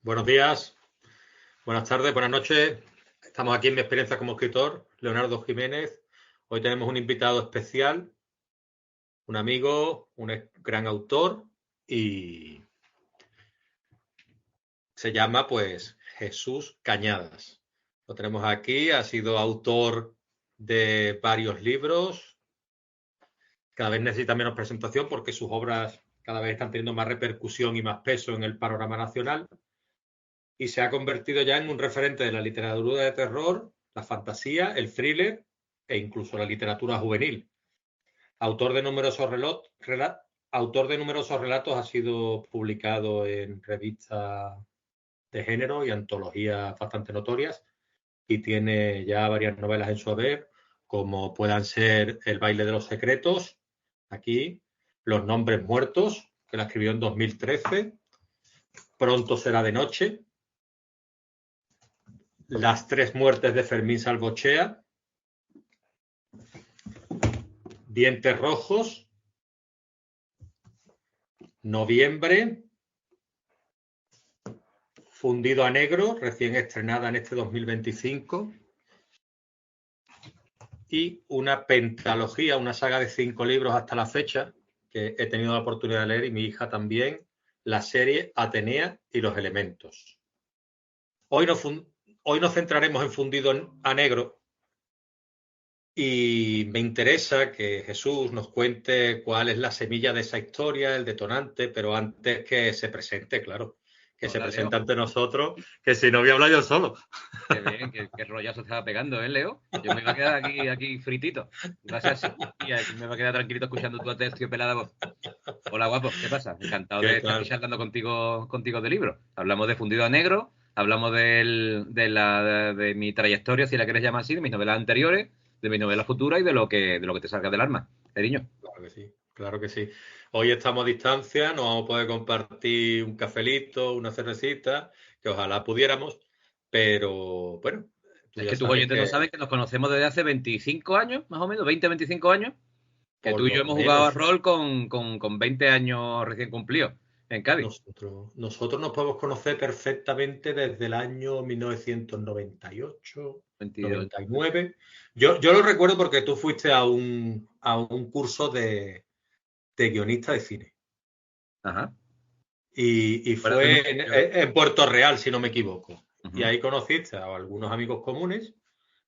Buenos días, buenas tardes, buenas noches. Estamos aquí en mi experiencia como escritor, Leonardo Jiménez. Hoy tenemos un invitado especial, un amigo, un gran autor y se llama pues Jesús Cañadas. Lo tenemos aquí, ha sido autor de varios libros. Cada vez necesita menos presentación porque sus obras cada vez están teniendo más repercusión y más peso en el panorama nacional. Y se ha convertido ya en un referente de la literatura de terror, la fantasía, el thriller e incluso la literatura juvenil. Autor de numerosos relatos, ha sido publicado en revistas de género y antologías bastante notorias y tiene ya varias novelas en su haber, como puedan ser El baile de los secretos, aquí, Los nombres muertos, que la escribió en 2013, Pronto será de noche, Las tres muertes de Fermín Salvochea, Dientes rojos, Noviembre, Fundido a negro, recién estrenada en este 2025, y una pentalogía, una saga de 5 libros hasta la fecha, que he tenido la oportunidad de leer y mi hija también, la serie Atenea y los elementos. Hoy nos centraremos en Fundido a negro y me interesa que Jesús nos cuente cuál es la semilla de esa historia, el detonante, pero antes que se presente, claro, que se Hola, presente Leo. ante nosotros, que si no voy a hablar yo solo. Qué bien, qué rollazo estaba pegando, ¿eh, Leo? Yo me iba a quedar aquí fritito. Gracias, sí. Y aquí me va a quedar tranquilito escuchando tu aterciopelada voz. Hola, guapo. ¿Qué pasa? Encantado ¿Qué de estar aquí tal? charlando contigo de libros. Hablamos de Fundido a Negro, hablamos de mi trayectoria, si la quieres llamar así, de mis novelas anteriores, de mis novelas futuras y de lo que te salga del alma. Cariño. Claro que sí, claro que sí. Hoy estamos a distancia, nos vamos a poder compartir un cafelito, una cervecita, que ojalá pudiéramos, pero bueno, tú Es ya que tus sabes oyentes no que saben que nos conocemos desde hace 25 años, más o menos, 20, 25 años. Que por tú y yo lo hemos jugado a menos rol con 20 años recién cumplidos en Cádiz. nosotros nos podemos conocer perfectamente desde el año 1998, 22. 99. Yo lo recuerdo porque tú fuiste a un curso de guionista de cine Ajá. y Bueno, fuimos fue en, tú y yo. en Puerto Real, si no me equivoco. Y Ujú. ahí conociste a algunos amigos comunes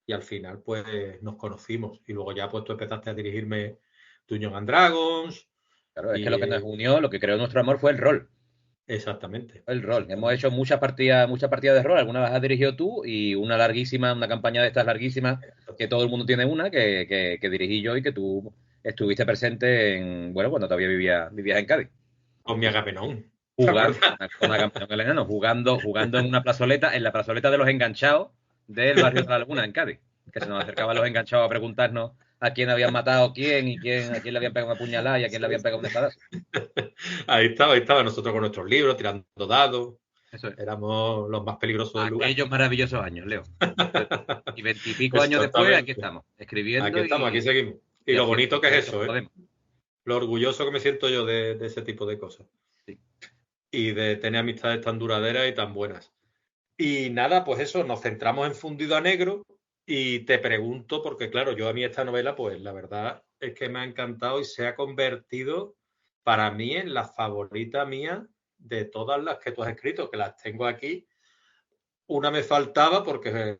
y al final pues nos conocimos y luego ya pues tú empezaste a dirigirme Dungeons and Dragons Claro, es que lo que nos y unió, lo que creó nuestro amor fue el rol. exactamente, El rol. Hemos hecho exactamente. muchas partidas de rol. Algunas las has dirigido tú y una larguísima, una campaña de estas larguísimas, que todo el mundo tiene una, que dirigí yo y que tú estuviste presente en, bueno, cuando todavía vivías en Cádiz. Con mi Agamenón, ¿te Jugando, acuerdas? con una campeón del enano, jugando en una plazoleta, en la plazoleta de los enganchados del barrio de la Laguna, en Cádiz. Que se nos acercaban los enganchados a preguntarnos a quién habían matado quién y a quién le habían pegado una puñalada y a quién le Sí, habían pegado un sí. espadazo. Ahí estaba nosotros con nuestros libros, tirando dados, Eso es. éramos los más peligrosos del lugar. Aquellos maravillosos años, Leo. Y 20 y pico años después, aquí Exactamente. estamos, Aquí escribiendo estamos, aquí seguimos. Y y lo haciendo bonito lo que es que eso, ¿eh? podemos. Lo orgulloso que me siento yo de ese tipo de cosas. Sí. Y de tener amistades tan duraderas y tan buenas. Y nada, pues eso, nos centramos en Fundido a Negro y te pregunto, porque claro, yo a mí esta novela, pues la verdad es que me ha encantado y se ha convertido para mí en la favorita mía de todas las que tú has escrito, que las tengo aquí. Una me faltaba porque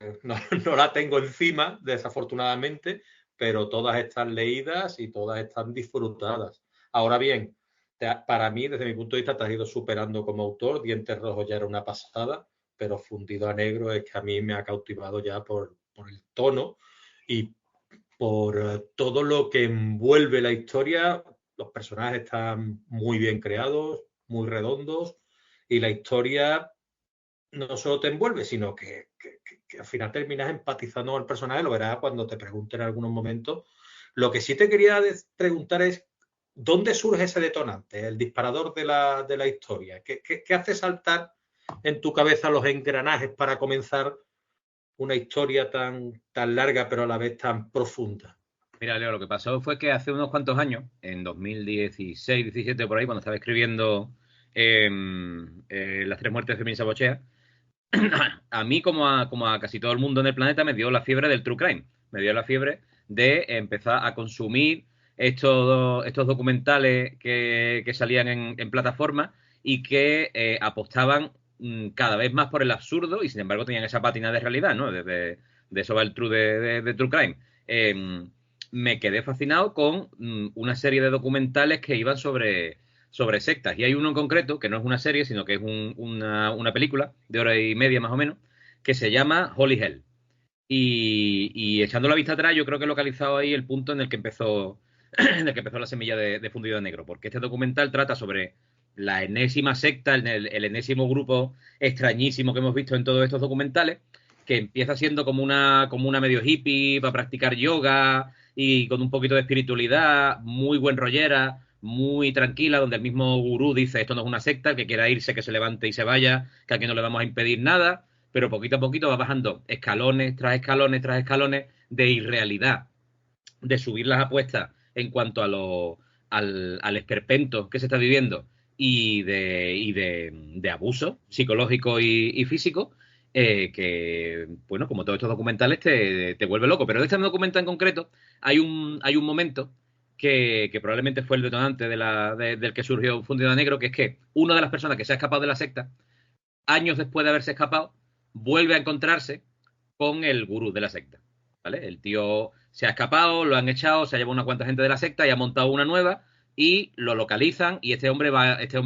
no la tengo encima, desafortunadamente, pero todas están leídas y todas están disfrutadas. Ahora bien, para mí, desde mi punto de vista, te has ido superando como autor. Dientes Rojos ya era una pasada, pero Fundido a Negro es que a mí me ha cautivado ya por el tono y por todo lo que envuelve la historia. Los personajes están muy bien creados, muy redondos y la historia no solo te envuelve, sino que al final terminas empatizando con el personaje, lo verás cuando te pregunten en algunos momentos. Lo que sí te quería preguntar es, ¿dónde surge ese detonante, el disparador de la historia? ¿Qué hace saltar en tu cabeza los engranajes para comenzar una historia tan larga, pero a la vez tan profunda? Mira, Leo, lo que pasó fue que hace unos cuantos años, en 2016, 17 por ahí, cuando estaba escribiendo Las tres muertes de Fermín Sabochea, a mí, como a casi todo el mundo en el planeta, me dio la fiebre del true crime. Me dio la fiebre de empezar a consumir estos documentales que salían en plataformas y que apostaban cada vez más por el absurdo y, sin embargo, tenían esa pátina de realidad, ¿no? De eso va el true de true crime. Me quedé fascinado con una serie de documentales que iban sobre sectas. Y hay uno en concreto, que no es una serie, sino que es una película de hora y media más o menos, que se llama Holy Hell. Y echando la vista atrás, yo creo que he localizado ahí el punto en el que empezó, la semilla de Fundido de Negro, porque este documental trata sobre la enésima secta, el enésimo grupo extrañísimo que hemos visto en todos estos documentales, que empieza siendo como una medio hippie para practicar yoga y con un poquito de espiritualidad, muy buen rollera, muy tranquila, donde el mismo gurú dice: esto no es una secta, el que quiera irse que se levante y se vaya, que aquí no le vamos a impedir nada, pero poquito a poquito va bajando escalones tras escalones tras escalones de irrealidad, de subir las apuestas en cuanto al esperpento que se está viviendo y de abuso psicológico y físico, que, bueno, como todos estos documentales te vuelve loco. Pero de este documental en concreto hay un momento que probablemente fue el detonante del que surgió Fundido de Negro, que es que una de las personas que se ha escapado de la secta, años después de haberse escapado, vuelve a encontrarse con el gurú de la secta, ¿vale? El tío se ha escapado, lo han echado, se ha llevado una cuanta gente de la secta y ha montado una nueva y lo localizan y este hombre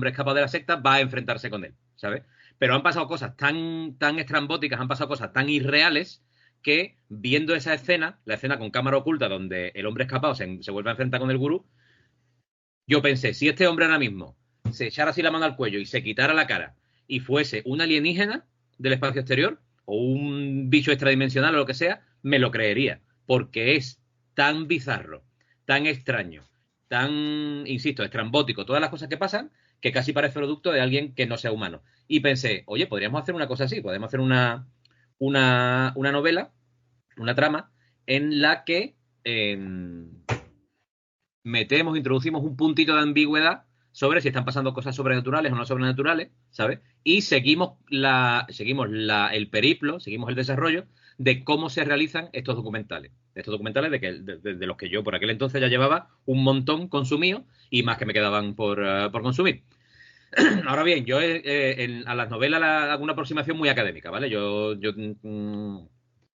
escapado de la secta va a enfrentarse con él, ¿sabes? Pero han pasado cosas tan estrambóticas, han pasado cosas tan irreales que, viendo esa escena, la escena con cámara oculta donde el hombre escapado se vuelve a enfrentar con el gurú, yo pensé: si este hombre ahora mismo se echara así la mano al cuello y se quitara la cara y fuese un alienígena del espacio exterior o un bicho extradimensional o lo que sea, me lo creería, porque es tan bizarro, tan extraño, tan, insisto, estrambótico, todas las cosas que pasan, que casi parece producto de alguien que no sea humano. Y pensé: oye, podríamos hacer una cosa así, podemos hacer una novela, una trama, en la que introducimos un puntito de ambigüedad sobre si están pasando cosas sobrenaturales o no sobrenaturales, ¿sabes? Y seguimos el periplo, seguimos el desarrollo de cómo se realizan estos documentales. Estos documentales de los que yo por aquel entonces ya llevaba un montón consumido y más que me quedaban por consumir. Ahora bien, yo a las novelas hago una aproximación muy académica, ¿vale? Yo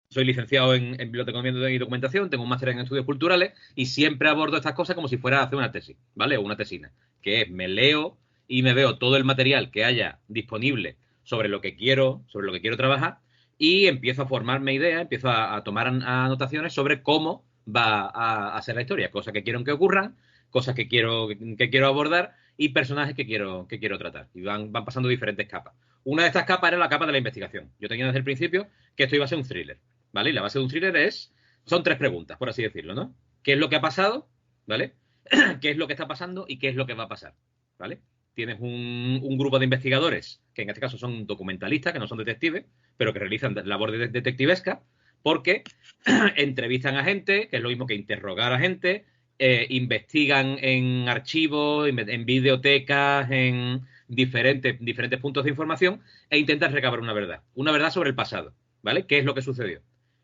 soy licenciado en biblioteconomía y documentación, tengo un máster en estudios culturales y siempre abordo estas cosas como si fuera a hacer una tesis, ¿vale? O una tesina, que es: me leo y me veo todo el material que haya disponible sobre lo que quiero trabajar y empiezo a formarme ideas, empiezo a tomar anotaciones sobre cómo va a ser la historia, cosas que quiero que ocurran, cosas que quiero abordar y personajes que quiero tratar. Y van pasando diferentes capas. Una de estas capas era la capa de la investigación. Yo tenía desde el principio que esto iba a ser un thriller, ¿vale? Y la base de un thriller son tres preguntas, por así decirlo, ¿no? ¿Qué es lo que ha pasado? ¿Vale? ¿Qué es lo que está pasando? Y ¿qué es lo que va a pasar? ¿Vale? Tienes un grupo de investigadores, que en este caso son documentalistas, que no son detectives, pero que realizan labor detectivesca, porque entrevistan a gente, que es lo mismo que interrogar a gente, investigan en archivos, en bibliotecas, en diferentes puntos de información e intentan recabar una verdad sobre el pasado, ¿vale? ¿Qué es lo que sucedió?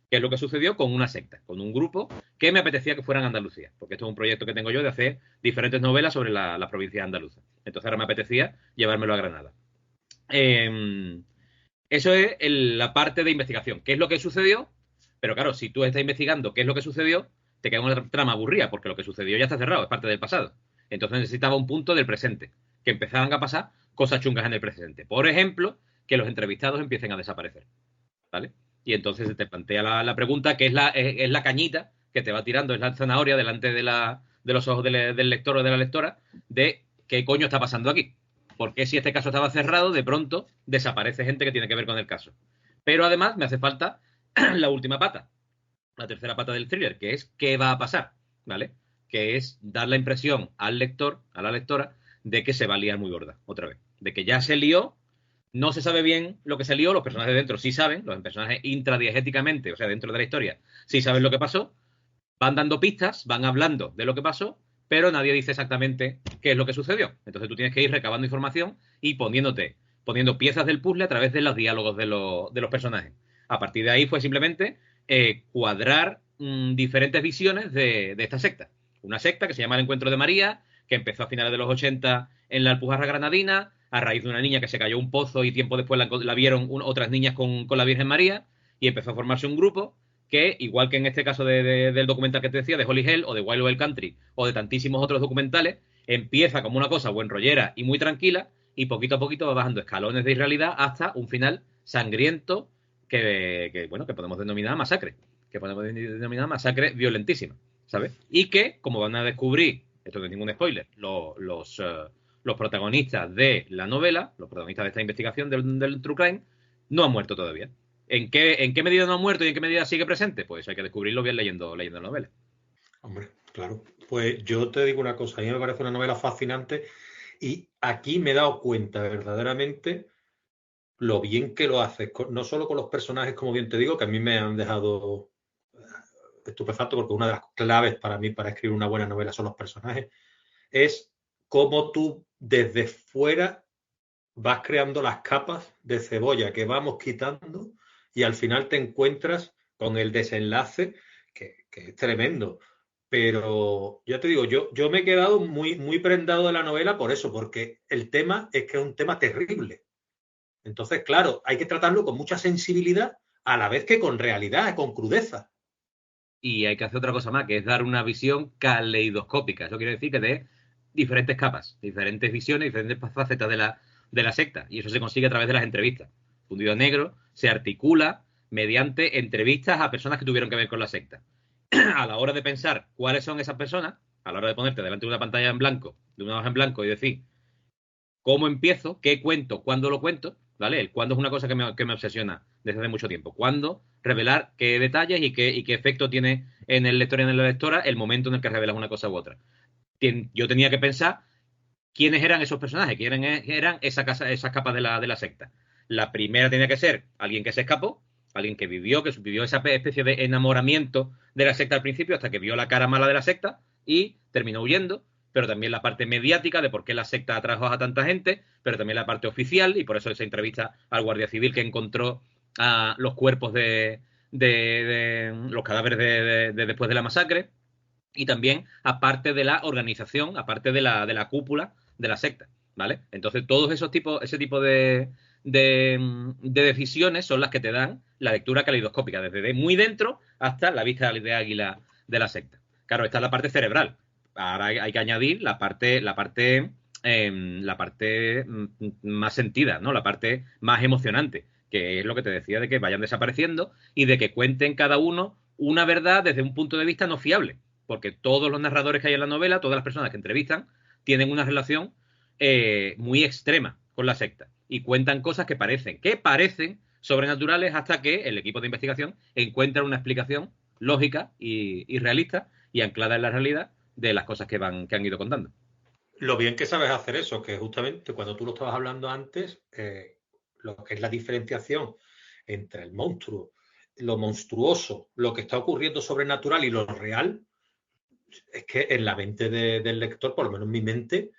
¿Qué es lo que sucedió con una secta, con un grupo que me apetecía que fuera en Andalucía? Porque esto es un proyecto que tengo yo de hacer diferentes novelas sobre la provincia andaluza. Entonces ahora me apetecía llevármelo a Granada. Eso es la parte de investigación. ¿Qué es lo que sucedió? Pero claro, si tú estás investigando qué es lo que sucedió, te queda una trama aburrida, porque lo que sucedió ya está cerrado, es parte del pasado. Entonces necesitaba un punto del presente, que empezaran a pasar cosas chungas en el presente. Por ejemplo, que los entrevistados empiecen a desaparecer, ¿vale? Y entonces se te plantea la pregunta, que es la cañita que te va tirando, es la zanahoria delante de los ojos del lector o de la lectora, de qué coño está pasando aquí. Porque si este caso estaba cerrado, de pronto desaparece gente que tiene que ver con el caso. Pero además me hace falta la última pata, la tercera pata del thriller, que es qué va a pasar, ¿vale? Que es dar la impresión al lector, a la lectora, de que se va a liar muy gorda, otra vez. De que ya se lió, no se sabe bien lo que se lió, los personajes de dentro sí saben, los personajes intradiegéticamente, o sea, dentro de la historia, sí saben lo que pasó, van dando pistas, van hablando de lo que pasó, pero nadie dice exactamente qué es lo que sucedió. Entonces tú tienes que ir recabando información y poniendo piezas del puzzle a través de los diálogos de los personajes. A partir de ahí fue simplemente cuadrar diferentes visiones de esta secta. Una secta que se llama el Encuentro de María, que empezó a finales de los 80 en la Alpujarra Granadina, a raíz de una niña que se cayó un pozo y tiempo después la vieron otras niñas con la Virgen María, y empezó a formarse un grupo que, igual que en este caso del documental que te decía, de Holy Hell o de Wild Wild Country o de tantísimos otros documentales, empieza como una cosa buen rollera y muy tranquila, y poquito a poquito va bajando escalones de irrealidad hasta un final sangriento bueno, que podemos denominar masacre. Que podemos denominar masacre violentísima, ¿sabes? Y que, como van a descubrir, esto no es ningún spoiler, los protagonistas de la novela, los protagonistas de esta investigación del True Crime, no han muerto todavía. ¿En qué medida no ha muerto y en qué medida sigue presente? Pues hay que descubrirlo bien leyendo la novela. Hombre, claro. Pues yo te digo una cosa, a mí me parece una novela fascinante y aquí me he dado cuenta verdaderamente lo bien que lo haces, no solo con los personajes, como bien te digo, que a mí me han dejado estupefacto porque una de las claves para mí para escribir una buena novela son los personajes, es cómo tú desde fuera vas creando las capas de cebolla que vamos quitando y al final te encuentras con el desenlace que es tremendo. Pero ya te digo, yo me he quedado muy prendado de la novela por eso, porque el tema es que es un tema terrible. Entonces, claro, hay que tratarlo con mucha sensibilidad a la vez que con realidad, con crudeza. Y hay que hacer otra cosa más, que es dar una visión caleidoscópica. Eso quiere decir que de diferentes capas, diferentes visiones, diferentes facetas de la secta. Y eso se consigue a través de las entrevistas. Fundido Negro se articula mediante entrevistas a personas que tuvieron que ver con la secta. A la hora de pensar cuáles son esas personas, a la hora de ponerte delante de una pantalla en blanco, de una hoja en blanco y decir cómo empiezo, qué cuento, cuándo lo cuento, ¿vale? El cuándo es una cosa que me obsesiona desde hace mucho tiempo. Cuándo revelar qué detalles y qué efecto tiene en el lector y en la lectora el momento en el que revelas una cosa u otra. Yo tenía que pensar quiénes eran esos personajes, quiénes eran esas capas de la secta. La primera tenía que ser alguien que se escapó, alguien que vivió esa especie de enamoramiento de la secta al principio hasta que vio la cara mala de la secta y terminó huyendo, pero también la parte mediática de por qué la secta atrajo a tanta gente, pero también la parte oficial, y por eso esa entrevista al guardia civil que encontró los cuerpos de los cadáveres de después de la masacre, y también aparte de la organización, aparte de la cúpula de la secta, ¿vale? Entonces, todos ese tipo de decisiones son las que te dan la lectura caleidoscópica, desde muy dentro hasta la vista de águila de la secta. Claro, esta es la parte cerebral. Ahora hay que añadir la parte más sentida, ¿no? La parte más emocionante, que es lo que te decía de que vayan desapareciendo y de que cuenten cada uno una verdad desde un punto de vista no fiable, porque todos los narradores que hay en la novela, todas las personas que entrevistan, tienen una relación muy extrema con la secta y cuentan cosas que parecen sobrenaturales hasta que el equipo de investigación encuentra una explicación lógica y realista y anclada en la realidad de las cosas que han ido contando. Lo bien que sabes hacer eso, que justamente cuando tú lo estabas hablando antes, lo que es la diferenciación entre el monstruo, lo monstruoso, lo que está ocurriendo sobrenatural y lo real, es que en la mente del lector, por lo menos en mi mente,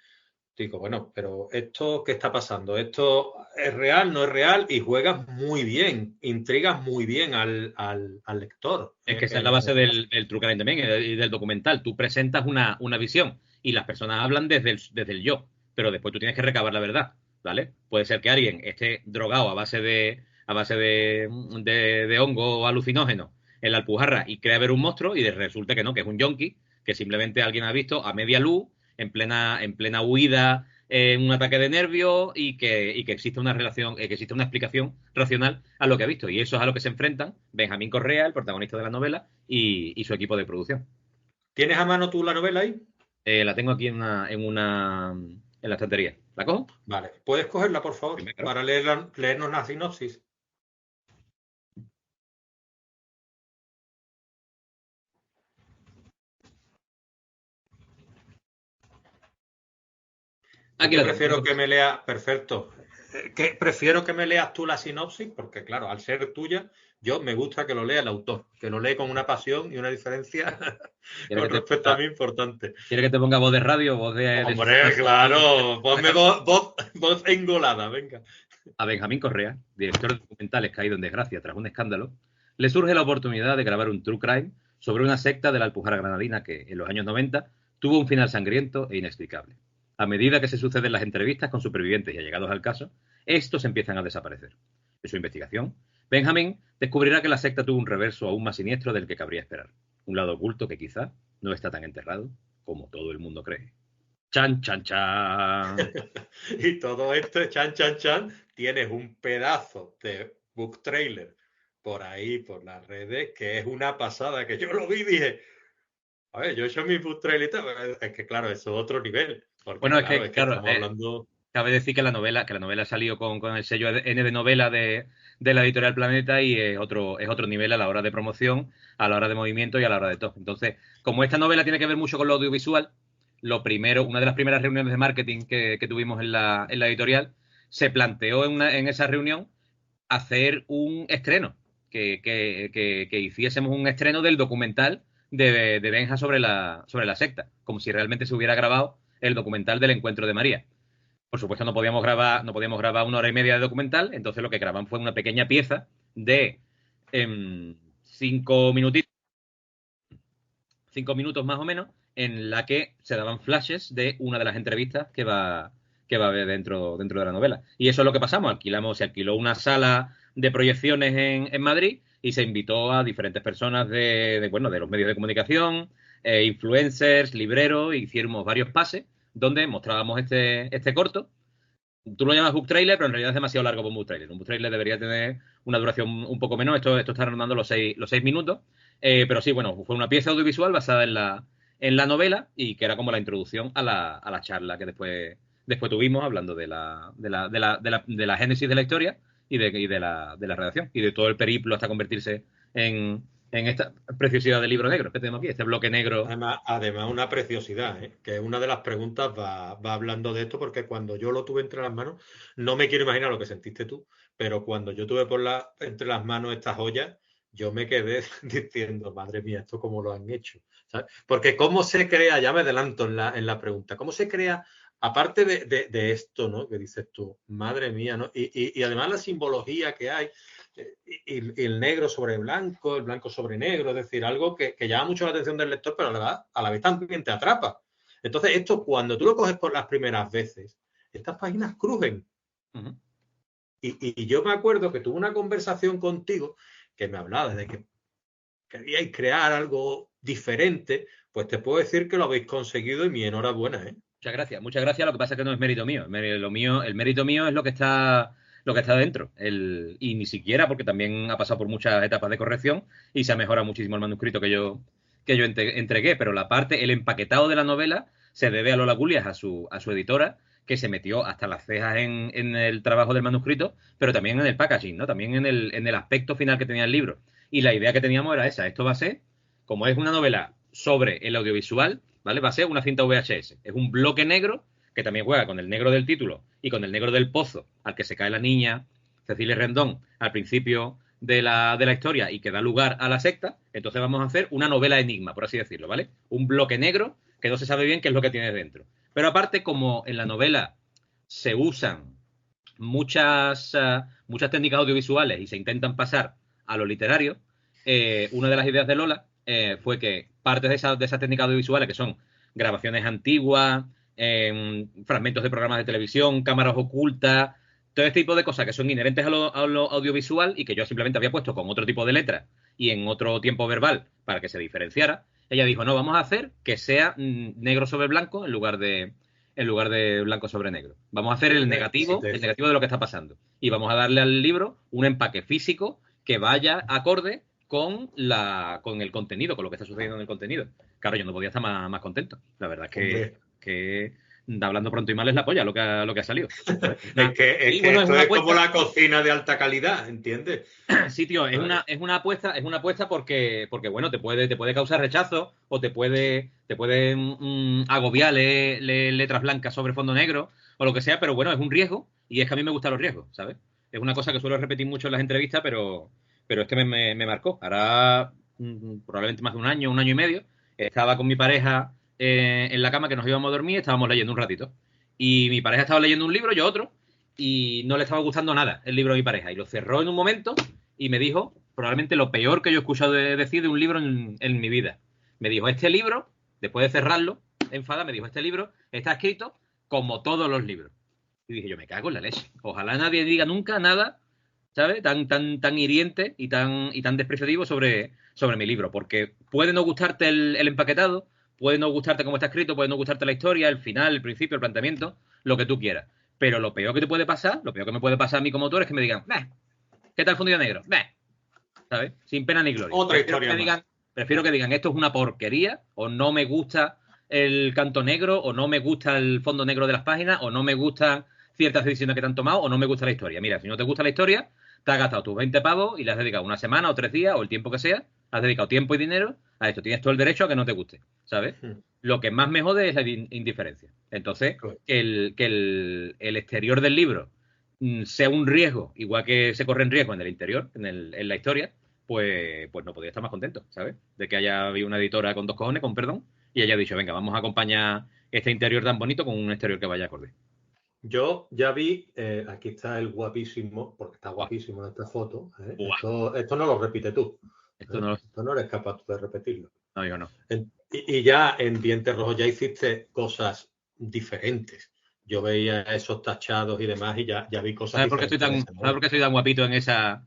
digo, bueno, pero esto, ¿qué está pasando? ¿Esto es real, no es real? Y juegas muy bien, intrigas muy bien al lector. Es que esa es la base del True Crime también y del documental. Tú presentas una visión y las personas hablan desde el yo, pero después tú tienes que recabar la verdad, ¿vale? Puede ser que alguien esté drogado a base de hongo alucinógeno en la Alpujarra y crea ver un monstruo y resulta que no, que es un yonki, que simplemente alguien ha visto a media luz, en plena huida, en un ataque de nervios y que existe una relación, que existe una explicación racional a lo que ha visto. Y eso es a lo que se enfrentan Benjamín Correa, el protagonista de la novela, y su equipo de producción. ¿Tienes a mano tú la novela ahí? La tengo aquí en la estantería. ¿La cojo? Vale, ¿puedes cogerla, por favor, Primero. para leernos la sinopsis? Yo Aquí te la tengo. prefiero que me lea, perfecto. que prefiero que me leas tú la sinopsis, porque claro, al ser tuya, yo me gusta que lo lea el autor, que lo lee con una pasión y una diferencia con respecto a mí importante. ¿Quieres que te ponga voz de radio o voz de... Hombre, claro, ponme voz engolada, venga. A Benjamín Correa, director de documentales caído en desgracia tras un escándalo, le surge la oportunidad de grabar un true crime sobre una secta de la Alpujarra granadina que, en los años 90, tuvo un final sangriento e inexplicable. A medida que se suceden las entrevistas con supervivientes y allegados al caso, estos empiezan a desaparecer. En su investigación, Benjamín descubrirá que la secta tuvo un reverso aún más siniestro del que cabría esperar. Un lado oculto que quizá no está tan enterrado como todo el mundo cree. ¡Chan, chan, chan! Y todo esto, chan, chan, chan, tienes un pedazo de book trailer por ahí, por las redes, que es una pasada, que yo lo vi y dije, a ver, yo he hecho mi book trailer y tal, es que claro, eso es otro nivel. Porque, Bueno, claro, es que estamos hablando... Cabe decir que la novela salió con el sello N de novela de la editorial Planeta y es otro nivel a la hora de promoción, a la hora de movimiento y a la hora de todo. Entonces, como esta novela tiene que ver mucho con lo audiovisual, una de las primeras reuniones de marketing que tuvimos en la editorial, se planteó en esa reunión hacer un estreno, que hiciésemos un estreno del documental de Benja sobre la secta, como si realmente se hubiera grabado el documental del encuentro de María. Por supuesto, no podíamos grabar 1 hora y media de documental, entonces lo que grabamos fue una pequeña pieza de 5 minutitos, 5 minutos más o menos, en la que se daban flashes de una de las entrevistas que va a haber dentro de la novela. Y eso es lo que pasamos. Se alquiló una sala de proyecciones en Madrid y se invitó a diferentes personas de los medios de comunicación, influencers, libreros, e hicimos varios pases donde mostrábamos este corto. Tú lo llamas book trailer, pero en realidad es demasiado largo para un book trailer. Un book trailer debería tener una duración un poco menos. Esto está rondando los 6 minutos. Pero sí, bueno, fue una pieza audiovisual basada en la novela y que era como la introducción a la charla que después tuvimos hablando de la génesis de la historia y de la redacción y de todo el periplo hasta convertirse en esta preciosidad del libro negro que tenemos aquí, este bloque negro. Además una preciosidad, ¿eh? Que una de las preguntas va hablando de esto, porque cuando yo lo tuve entre las manos, no me quiero imaginar lo que sentiste tú, pero cuando yo tuve entre las manos estas joyas, yo me quedé diciendo, madre mía, ¿esto cómo lo han hecho? ¿Sabes? Porque cómo se crea, ya me adelanto en la pregunta, ¿cómo se crea, aparte de esto, ¿no? Que dices tú, madre mía, ¿no? Y además la simbología que hay, y el negro sobre blanco, el blanco sobre negro, es decir, algo que llama mucho la atención del lector, pero a la vez también te atrapa. Entonces, esto cuando tú lo coges por las primeras veces, estas páginas crujen. Uh-huh. Y yo me acuerdo que tuve una conversación contigo que me hablaba de que queríais crear algo diferente, pues te puedo decir que lo habéis conseguido y mi enhorabuena, ¿eh? Muchas gracias, muchas gracias. Lo que pasa es que no es mérito mío. El mérito mío es lo que está dentro. Y ni siquiera, porque también ha pasado por muchas etapas de corrección y se ha mejorado muchísimo el manuscrito que yo entregué. Pero el empaquetado de la novela se debe a Lola Gulias, a su editora, que se metió hasta las cejas en el trabajo del manuscrito, pero también en el packaging, ¿no? También en el aspecto final que tenía el libro. Y la idea que teníamos era esa. Esto va a ser, como es una novela sobre el audiovisual, ¿vale? Va a ser una cinta VHS. Es un bloque negro que también juega con el negro del título y con el negro del pozo al que se cae la niña Cecilia Rendón al principio de la historia y que da lugar a la secta. Entonces vamos a hacer una novela enigma, por así decirlo, ¿vale? Un bloque negro que no se sabe bien qué es lo que tiene dentro. Pero aparte, como en la novela se usan muchas técnicas audiovisuales y se intentan pasar a lo literario, una de las ideas de Lola fue que parte de esas técnicas audiovisuales, que son grabaciones antiguas, fragmentos de programas de televisión, cámaras ocultas, todo este tipo de cosas que son inherentes a lo audiovisual y que yo simplemente había puesto con otro tipo de letras y en otro tiempo verbal para que se diferenciara, ella dijo, no, vamos a hacer que sea negro sobre blanco en lugar de blanco sobre negro. Vamos a hacer el negativo de lo que está pasando. Y vamos a darle al libro un empaque físico que vaya acorde con el contenido, con lo que está sucediendo en el contenido. Claro, yo no podía estar más contento. La verdad es que hablando pronto y mal, es la polla lo que ha salido. Es que Y bueno, esto una es como apuesta. la cocina de alta calidad, ¿entiendes? Sí, tío, es una apuesta porque bueno, te puede causar rechazo o te puede agobiar letras blancas sobre fondo negro o lo que sea, pero bueno, es un riesgo y es que a mí me gustan los riesgos, ¿sabes? Es una cosa que suelo repetir mucho en las entrevistas, pero este me marcó. Ahora probablemente más de un año y medio, estaba con mi pareja en la cama que nos íbamos a dormir y estábamos leyendo un ratito. Y mi pareja estaba leyendo un libro, yo otro, y no le estaba gustando nada el libro de mi pareja. Y lo cerró en un momento y me dijo probablemente lo peor que yo he escuchado decir de un libro en mi vida. Me dijo, este libro, después de cerrarlo, enfada, me dijo, este libro está escrito como todos los libros. Y dije, yo me cago en la leche. Ojalá nadie diga nunca nada, ¿sabes? Tan hiriente y tan despreciativo sobre mi libro. Porque puede no gustarte el empaquetado, puede no gustarte cómo está escrito, puede no gustarte la historia, el final, el principio, el planteamiento, lo que tú quieras. Pero lo peor que te puede pasar, lo peor que me puede pasar a mí como autor es que me digan, ¿qué tal Fundido Negro? ¿Sabes? Sin pena ni gloria. Otra historia más. Prefiero que digan esto es una porquería, o no me gusta el canto negro, o no me gusta el fondo negro de las páginas, o no me gustan ciertas decisiones que te han tomado, o no me gusta la historia. Mira, si no te gusta la historia, te has gastado tus 20 pavos y le has dedicado una semana o 3 días, o el tiempo que sea, has dedicado tiempo y dinero a esto. Tienes todo el derecho a que no te guste, ¿sabes? Lo que más me jode es la indiferencia. Entonces, que el exterior del libro sea un riesgo, igual que se corre en riesgo en el interior, en la historia, pues no podía estar más contento, ¿sabes? De que haya habido una editora con 2 cojones, con perdón, y haya dicho, venga, vamos a acompañar este interior tan bonito con un exterior que vaya acorde. Yo ya vi, aquí está el guapísimo, porque está Buah, guapísimo en esta foto. buah, Esto no lo repite tú. esto no, Esto no eres capaz de repetirlo. no, yo no. Y ya en Dientes Rojos ya hiciste cosas diferentes. Yo veía esos tachados y demás y ya vi cosas diferentes en ese ¿Sabes por modo. qué estoy tan guapito en esa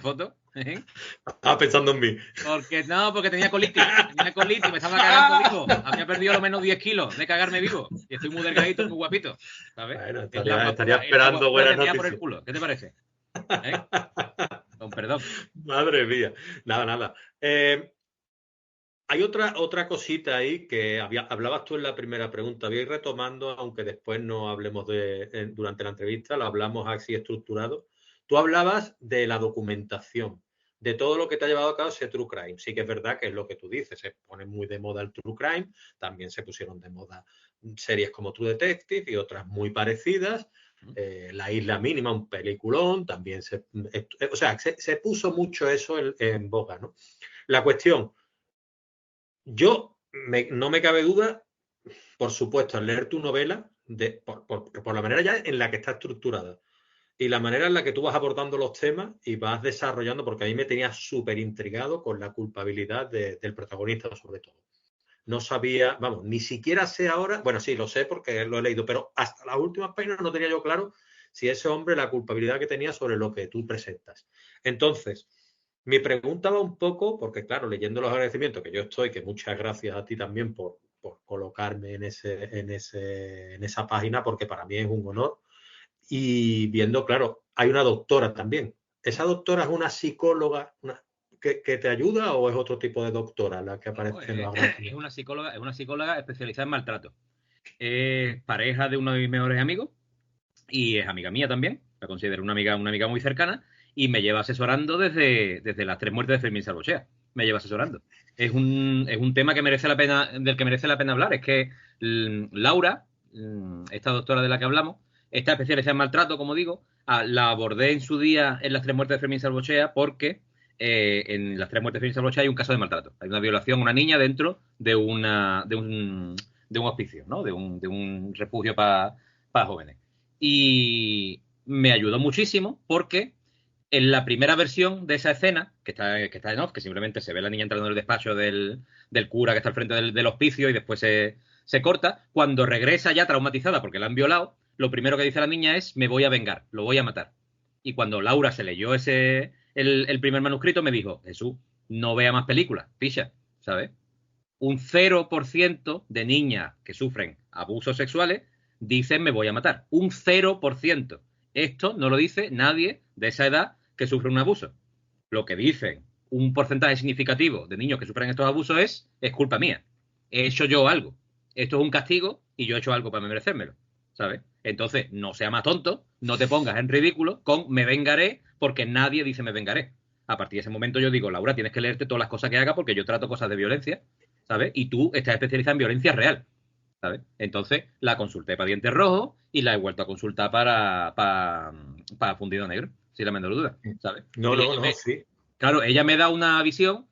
foto? ¿Eh? Estaba pensando en mí. Porque tenía colitis. Tenía colitis, me estaba cagando vivo. Había perdido lo menos 10 kilos de cagarme vivo. Y estoy muy delgadito y muy guapito. ¿Sabes? Bueno, Es la estaría guapura, es la esperando guapura que buenas me da por el noticias. culo. ¿Qué te parece? ¿Eh? Con perdón. Madre mía. Nada. Hay otra cosita ahí que hablabas tú en la primera pregunta. Voy a ir retomando, aunque después no hablemos durante la entrevista, lo hablamos así estructurado. Tú hablabas de la documentación, de todo lo que te ha llevado a cabo ese True Crime. Sí que es verdad que es lo que tú dices, se pone muy de moda el True Crime, también se pusieron de moda series como True Detective y otras muy parecidas. La Isla Mínima, un peliculón, también se puso mucho eso en boga, ¿no? La cuestión, no me cabe duda, por supuesto, al leer tu novela, por la manera ya en la que está estructurada y la manera en la que tú vas abordando los temas y vas desarrollando, porque a mí me tenía súper intrigado con la culpabilidad del protagonista, sobre todo. No sabía, vamos, ni siquiera sé ahora, bueno, sí, lo sé porque lo he leído, pero hasta las últimas páginas no tenía yo claro si ese hombre, la culpabilidad que tenía sobre lo que tú presentas. Entonces, mi pregunta va un poco, porque claro, leyendo los agradecimientos que yo estoy, que muchas gracias a ti también por colocarme en esa página, porque para mí es un honor. Y viendo, claro, hay una doctora también. ¿Esa doctora es una psicóloga que te ayuda o es otro tipo de doctora la que No, aparece en los es agradecimientos? una psicóloga especializada en maltrato. Es pareja de uno de mis mejores amigos y es amiga mía también. La considero una amiga muy cercana y me lleva asesorando desde las 3 muertes de Fermín Salvochea. Me lleva asesorando. Es un tema que merece la pena, del que merece la pena hablar. Es que Laura, esta doctora de la que hablamos, está especializada en maltrato, como digo. La abordé en su día en las 3 muertes de Fermín Salvochea porque en las 3 muertes de Fermín Salvochea hay un caso de maltrato. Hay una violación a una niña dentro de un hospicio, ¿no? De un refugio para jóvenes. Y me ayudó muchísimo porque en la primera versión de esa escena, que está en off, que simplemente se ve a la niña entrando en el despacho del cura que está al frente del hospicio y después se corta, cuando regresa ya traumatizada porque la han violado, lo primero que dice la niña es, me voy a vengar, lo voy a matar. Y cuando Laura se leyó el primer manuscrito, me dijo, Jesús, no vea más películas, picha, ¿sabes? Un 0% de niñas que sufren abusos sexuales dicen me voy a matar. Un 0%. Esto no lo dice nadie de esa edad que sufre un abuso. Lo que dicen un porcentaje significativo de niños que sufren estos abusos es culpa mía. He hecho yo algo. Esto es un castigo y yo he hecho algo para merecérmelo, ¿sabes? Entonces, no sea más tonto, no te pongas en ridículo con me vengaré porque nadie dice me vengaré. A partir de ese momento yo digo, Laura, tienes que leerte todas las cosas que haga porque yo trato cosas de violencia, ¿sabes? Y tú estás especializada en violencia real, ¿sabes? Entonces la consulté para dientes rojos y la he vuelto a consultar para fundido negro, sin la menor duda, ¿sabes? No, Y no, ella no, sí. claro, ella me da una visión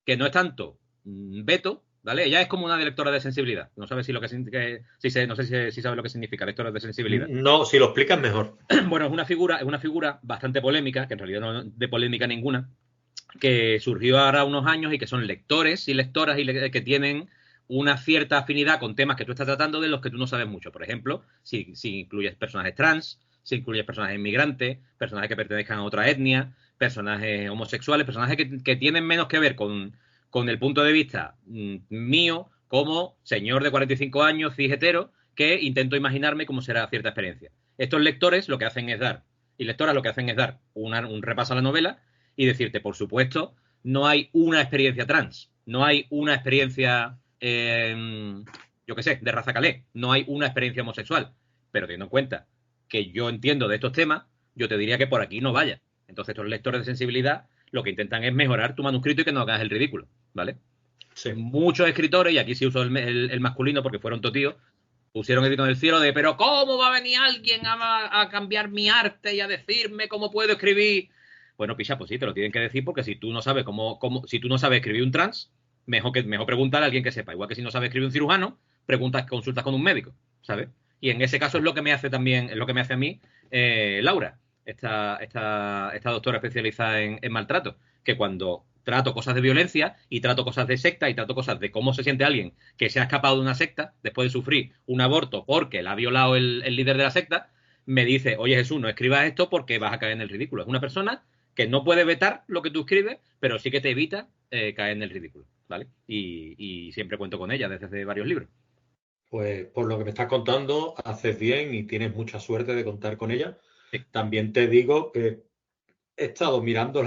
que no es tanto veto, ¿vale? Ella es como una lectora de sensibilidad. No sabe si lo no sé si sabe lo que significa lectora de sensibilidad. No, si lo explicas mejor. Bueno, es una figura bastante polémica, que en realidad no de polémica ninguna, que surgió ahora unos años y que son lectores y lectoras que tienen una cierta afinidad con temas que tú estás tratando de los que tú no sabes mucho. Por ejemplo, si incluyes personajes trans, si incluyes personajes inmigrantes, personajes que pertenezcan a otra etnia, personajes homosexuales, personajes que tienen menos que ver con el punto de vista mío como señor de 45 años, cis hetero, que intento imaginarme cómo será cierta experiencia. Estos lectores lo que hacen es dar, y lectoras lo que hacen es dar un repaso a la novela y decirte, por supuesto, no hay una experiencia trans, no hay una experiencia, yo qué sé, de raza calé, no hay una experiencia homosexual, pero teniendo en cuenta que yo entiendo de estos temas, yo te diría que por aquí no vaya. Entonces, estos lectores de sensibilidad lo que intentan es mejorar tu manuscrito y que no hagas el ridículo, ¿vale? Sí. Muchos escritores, y aquí sí uso el masculino porque fueron totíos, pusieron el grito en el cielo de, pero ¿cómo va a venir alguien a cambiar mi arte y a decirme cómo puedo escribir? Bueno, picha, pues sí, te lo tienen que decir porque si tú no sabes si tú no sabes escribir un trans, mejor preguntar a alguien que sepa. Igual que si no sabes escribir un cirujano, consultas con un médico, ¿sabes? Y en ese caso es lo que me hace también, es lo que me hace a mí Laura, esta doctora especializada en maltrato, que cuando trato cosas de violencia y trato cosas de secta y trato cosas de cómo se siente alguien que se ha escapado de una secta después de sufrir un aborto porque la ha violado el líder de la secta, me dice, oye Jesús, no escribas esto porque vas a caer en el ridículo. Es una persona que no puede vetar lo que tú escribes, pero sí que te evita caer en el ridículo, ¿vale? Y siempre cuento con ella desde hace varios libros. Pues por lo que me estás contando, haces bien y tienes mucha suerte de contar con ella. Sí. También te digo que he estado mirando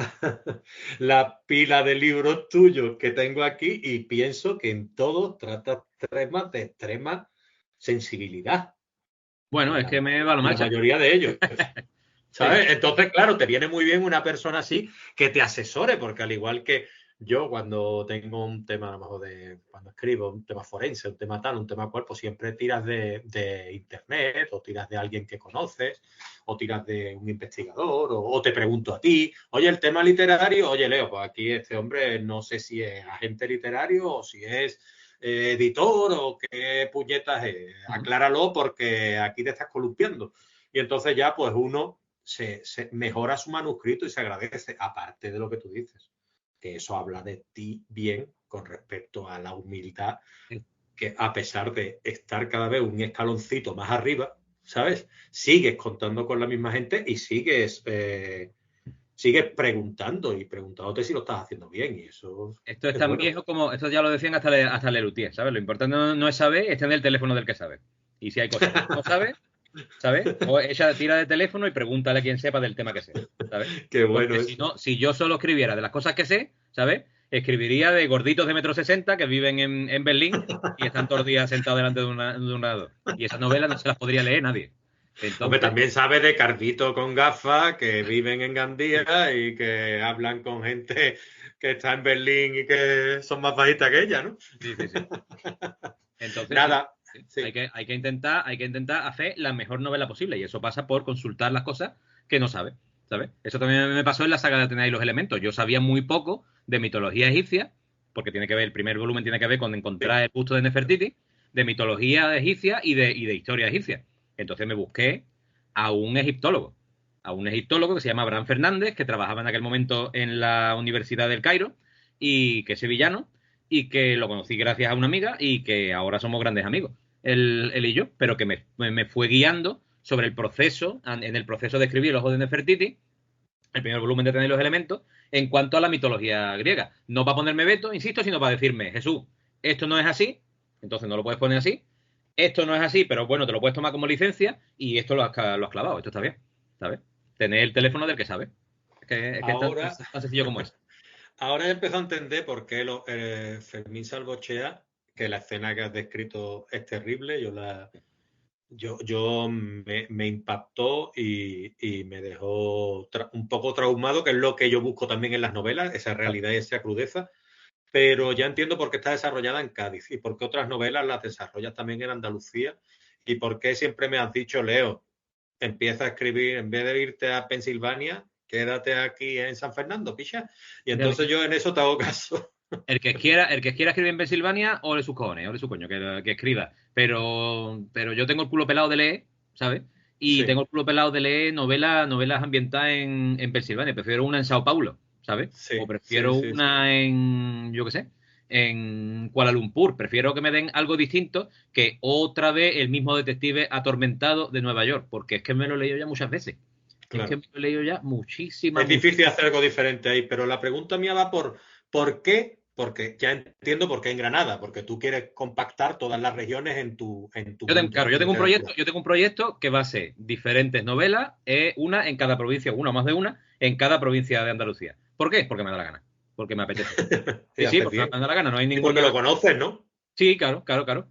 la pila de libros tuyos que tengo aquí y pienso que en todos tratas temas de extrema sensibilidad. Bueno, En es la, que me va la en la marcha. mayoría de ellos. Sí, ¿Sabes? Entonces, claro, te viene muy bien una persona así que te asesore, porque al igual que yo cuando tengo un tema, a lo mejor cuando escribo un tema forense, un tema tal, un tema cual, pues siempre tiras de internet o tiras de alguien que conoces o tiras de un investigador o te pregunto a ti, oye, el tema literario, oye, Leo, pues aquí este hombre no sé si es agente literario o si es editor o qué puñetas es, acláralo porque aquí te estás columpiando. Y entonces ya pues uno se mejora su manuscrito y se agradece, aparte de lo que tú dices, que eso habla de ti bien con respecto a la humildad, sí. que a pesar de estar cada vez un escaloncito más arriba, ¿sabes? Sigues contando con la misma gente y sigues preguntando y preguntándote si lo estás haciendo bien y eso Esto es es tan bueno. viejo como, esto ya lo decían hasta Lelutier, ¿sabes? Lo importante no es saber, está en el teléfono del que sabe. Y si hay cosas que tú no sabes, ¿sabes? O ella tira de teléfono y pregúntale a quien sepa del tema que sea, ¿sabes? Qué bueno Porque si eso. no, si yo solo escribiera de las cosas que sé, ¿sabes? Escribiría de gorditos de 1,60 m que viven en Berlín y están todos los días sentados delante de un ordenador. Y esas novelas no se las podría leer nadie. Hombre, Entonces, también sabes de Cardito con gafas que viven en Gandía y que hablan con gente que está en Berlín y que son más bajitas que ella, ¿no? sí, sí, sí. Entonces, sí, Nada, sí. sí. Hay que intentar hacer la mejor novela posible y eso pasa por consultar las cosas que no sabes, ¿sabes? Eso también me pasó en la saga de Atenea y los elementos. Yo sabía muy poco de mitología egipcia, porque tiene que ver, el primer volumen tiene que ver con encontrar el busto de Nefertiti, de mitología egipcia y de historia egipcia. Entonces me busqué a un egiptólogo que se llama Abraham Fernández, que trabajaba en aquel momento en la Universidad del Cairo y que es sevillano y que lo conocí gracias a una amiga y que ahora somos grandes amigos, él y yo, pero que me fue guiando sobre el proceso, en el proceso de escribir El ojo de Nefertiti, el primer volumen de Tener los elementos, en cuanto a la mitología griega. No para ponerme veto, insisto, sino para decirme, Jesús, esto no es así, entonces no lo puedes poner así, esto no es así, pero bueno, te lo puedes tomar como licencia y esto lo has clavado, esto está bien, ¿sabes? Tener el teléfono del que sabe. Es que es Ahora, tan sencillo como es. ahora he empezado a entender por qué Fermín Salvochea que la escena que has descrito es terrible. Yo me impactó y me dejó un poco traumado, que es lo que yo busco también en las novelas, esa realidad y esa crudeza. Pero ya entiendo por qué está desarrollada en Cádiz y por qué otras novelas las desarrollas también en Andalucía y por qué siempre me has dicho, Leo, empieza a escribir, en vez de irte a Pensilvania, quédate aquí en San Fernando, picha. Y entonces yo en eso te hago caso. El que quiera escribir en Pensilvania, ole sus cojones, ole su coño, que escriba. Pero yo tengo el culo pelado de leer, ¿sabes? Y Sí, tengo el culo pelado de leer novelas ambientadas en Pensilvania. Prefiero una en Sao Paulo, ¿sabes? O sí, sí, prefiero sí, sí. una en, yo qué sé, en Kuala Lumpur. Prefiero que me den algo distinto que otra vez el mismo detective atormentado de Nueva York, porque es que me lo he leído ya muchas veces. Es que Claro. me lo he leído ya Es muchísimas. difícil hacer algo diferente ahí, pero la pregunta mía va ¿por qué? Porque ya entiendo por qué en Granada, porque tú quieres compactar todas las regiones en tu mundo, en Claro, tu literatura. yo tengo un proyecto que va a ser diferentes novelas, una en cada provincia, una más de una, en cada provincia de Andalucía. ¿Por qué? Porque me da la gana, porque me apetece. Y Sí, haces porque bien. me da la gana, no hay Y porque ninguna. lo conoces, ¿no? Sí, claro.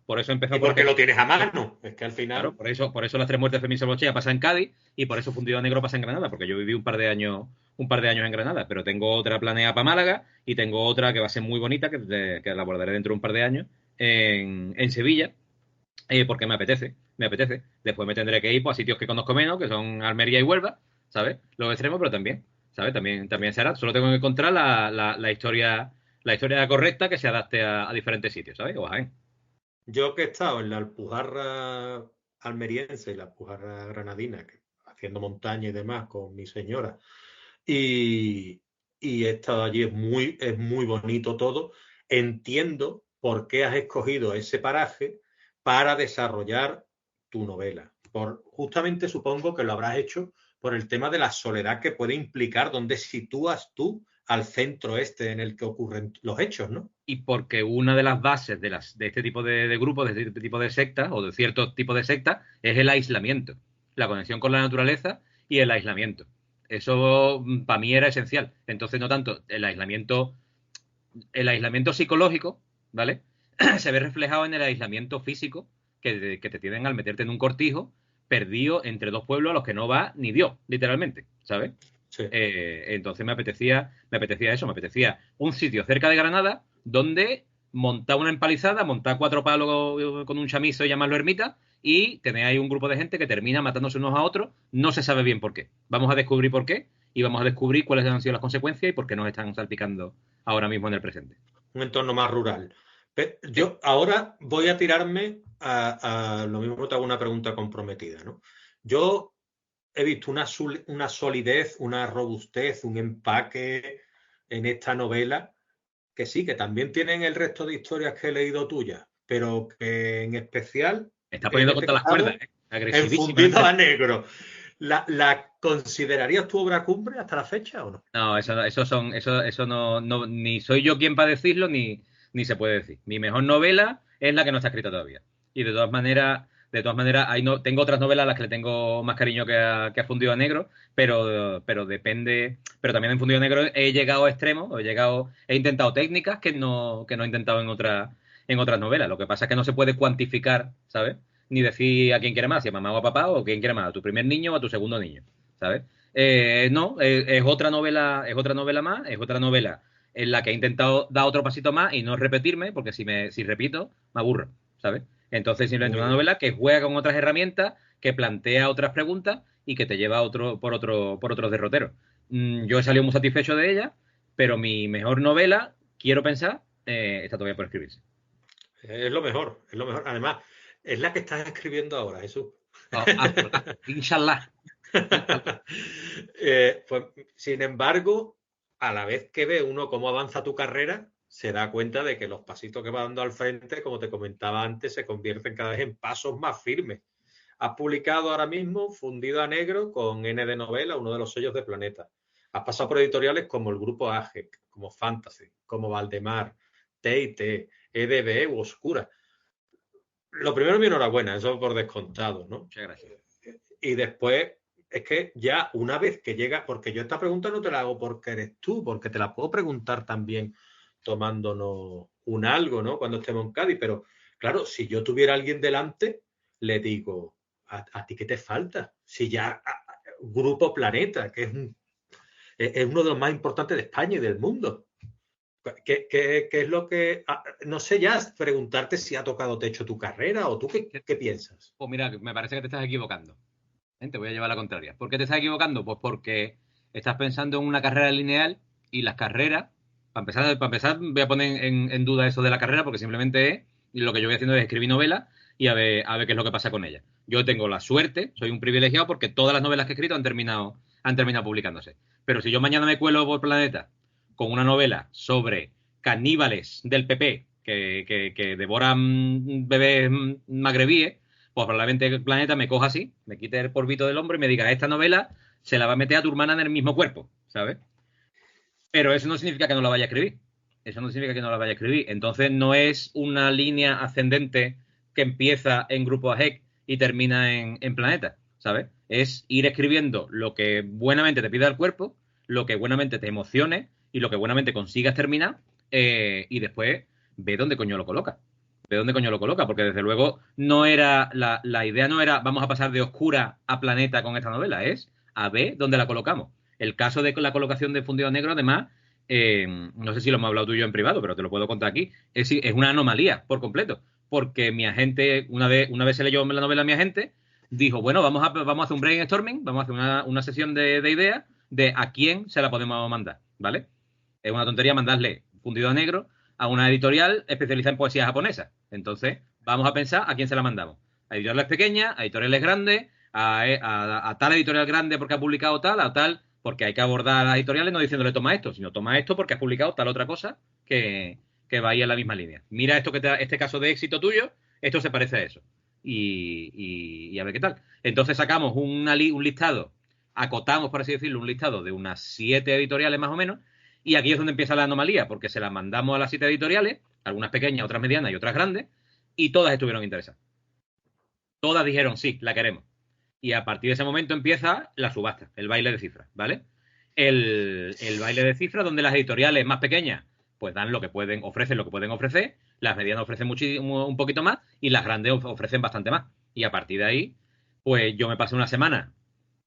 Por eso he Y empezado por porque aquí. lo tienes a mano. Es que al Claro, final, por eso las tres muertes de Fermín Salvochea pasa en Cádiz y por eso Fundido a Negro pasa en Granada, porque yo viví un par de años en Granada, pero tengo otra planeada para Málaga y tengo otra que va a ser muy bonita, que la abordaré dentro de un par de años, en Sevilla, porque me apetece. Después me tendré que ir pues, a sitios que conozco menos, que son Almería y Huelva, ¿sabes? Los extremos, pero también, ¿sabes? También será. Solo tengo que encontrar la historia correcta que se adapte a diferentes sitios, ¿sabes? O a Jaén. yo que he estado en la Alpujarra almeriense y la Alpujarra granadina, haciendo montaña y demás con mi señora, y, y he estado allí, es muy bonito todo. Entiendo por qué has escogido ese paraje para desarrollar tu novela. Justamente supongo que lo habrás hecho por el tema de la soledad que puede implicar donde sitúas tú al centro este en el que ocurren los hechos, ¿no? Y porque una de las bases de este tipo de grupos, de este tipo de sectas o de ciertos tipos de sectas es el aislamiento, la conexión con la naturaleza y el aislamiento. Eso para mí era esencial. Entonces, no tanto el aislamiento psicológico, ¿vale? Se ve reflejado en el aislamiento físico que te tienen al meterte en un cortijo perdido entre dos pueblos a los que no va ni Dios, literalmente, ¿sabes? Sí. Entonces me apetecía eso, me apetecía un sitio cerca de Granada donde montar una empalizada, montar cuatro palos con un chamizo y llamarlo ermita y tener ahí un grupo de gente que termina matándose unos a otros, no se sabe bien por qué. Vamos a descubrir por qué y vamos a descubrir cuáles han sido las consecuencias y por qué nos están salpicando ahora mismo en el presente. Un entorno más rural. Sí. Yo ahora voy a tirarme a lo mismo, te hago una pregunta comprometida, ¿no? Yo he visto una solidez, una robustez, un empaque en esta novela que sí, que también tienen el resto de historias que he leído tuyas, pero que en especial Me está he poniendo contra las cuerdas, detectado ¿eh? en Agresivísimamente. Fundido a Negro. ¿La considerarías tu obra cumbre hasta la fecha o no? No, eso no, ni soy yo quien para decirlo, ni se puede decir. Mi mejor novela es la que no está escrita todavía. Y de todas maneras, tengo otras novelas a las que le tengo más cariño que a Fundido a Negro, pero depende, pero también en Fundido a Negro he llegado a extremos, he intentado técnicas que no he intentado en otras novelas. Lo que pasa es que no se puede cuantificar, ¿sabes? Ni decir a quién quiere más, si a mamá o a papá, o quién quiere más, a tu primer niño o a tu segundo niño, ¿sabes? No, es otra novela más, es otra novela en la que he intentado dar otro pasito más y no repetirme, porque si repito, me aburro, ¿sabes? Entonces, simplemente Muy una bien. novela que juega con otras herramientas, que plantea otras preguntas y que te lleva por otros derroteros. Yo he salido muy satisfecho de ella, pero mi mejor novela, quiero pensar, está todavía por escribirse. Es lo mejor, es lo mejor. Además, es la que estás escribiendo ahora, Jesús. Ojalá, inshallah, inshallah. Pues, sin embargo, a la vez que ve uno cómo avanza tu carrera, se da cuenta de que los pasitos que va dando al frente, como te comentaba antes, se convierten cada vez en pasos más firmes. Has publicado ahora mismo Fundido a Negro con N de novela, uno de los sellos de Planeta. Has pasado por editoriales como el Grupo AGEC, como Fantasy, como Valdemar, T&T, EDB u Oscura. Lo primero, mi enhorabuena, eso por descontado, ¿no? Muchas gracias. Y después, es que ya una vez que llega, porque yo esta pregunta no te la hago porque eres tú, porque te la puedo preguntar también tomándonos un algo, ¿no? Cuando estemos en Cádiz, pero claro, si yo tuviera a alguien delante, le digo, ¿a ti qué te falta? Si ya Grupo Planeta, que es uno de los más importantes de España y del mundo. ¿Qué es lo que...? No sé ya, preguntarte si ha tocado techo tu carrera o tú qué piensas. Pues mira, me parece que te estás equivocando. Te voy a llevar a la contraria. ¿Por qué te estás equivocando? Pues porque estás pensando en una carrera lineal y las carreras, para empezar voy a poner en duda eso de la carrera porque simplemente es, y lo que yo voy haciendo es escribir novelas y a ver qué es lo que pasa con ellas. Yo tengo la suerte, soy un privilegiado porque todas las novelas que he escrito han terminado publicándose. Pero si yo mañana me cuelo por Planeta con una novela sobre caníbales del PP que devoran bebés magrebíes, pues probablemente el Planeta me coja así, me quite el polvito del hombro y me diga, esta novela se la va a meter a tu hermana en el mismo cuerpo, ¿sabes? Pero eso no significa que no la vaya a escribir. Eso no significa que no la vaya a escribir. Entonces no es una línea ascendente que empieza en Grupo AGEC y termina en Planeta, ¿sabes? Es ir escribiendo lo que buenamente te pida el cuerpo, lo que buenamente te emocione y lo que buenamente consigas terminar y después ve dónde coño lo coloca. Ve dónde coño lo coloca, porque desde luego no era la idea no era vamos a pasar de Oscura a Planeta con esta novela, es a ver dónde la colocamos. El caso de la colocación de Fundido Negro, además, no sé si lo hemos hablado tú y yo en privado, pero te lo puedo contar aquí, es una anomalía por completo, porque mi agente, una vez se leyó la novela a mi agente, dijo, bueno, vamos a hacer un brainstorming, vamos a hacer una sesión de ideas de a quién se la podemos mandar, ¿vale? Es una tontería mandarle Fundido Negro a una editorial especializada en poesía japonesa. Entonces, vamos a pensar a quién se la mandamos. A editoriales pequeñas, a editoriales grandes, a tal editorial grande porque ha publicado tal, a tal, porque hay que abordar a las editoriales no diciéndole toma esto, sino toma esto porque has publicado tal otra cosa que va ahí en la misma línea. Mira esto este caso de éxito tuyo, esto se parece a eso. Y a ver qué tal. Entonces sacamos un listado, acotamos, por así decirlo, un listado de unas 7 editoriales más o menos, y aquí es donde empieza la anomalía, porque se las mandamos a las 7 editoriales, algunas pequeñas, otras medianas y otras grandes, y todas estuvieron interesadas. Todas dijeron, sí, la queremos. Y a partir de ese momento empieza la subasta, el baile de cifras, ¿vale? El baile de cifras donde las editoriales más pequeñas pues dan lo que pueden, ofrecen lo que pueden ofrecer, las medianas ofrecen muchísimo, un poquito más y las grandes ofrecen bastante más. Y a partir de ahí, pues yo me pasé una semana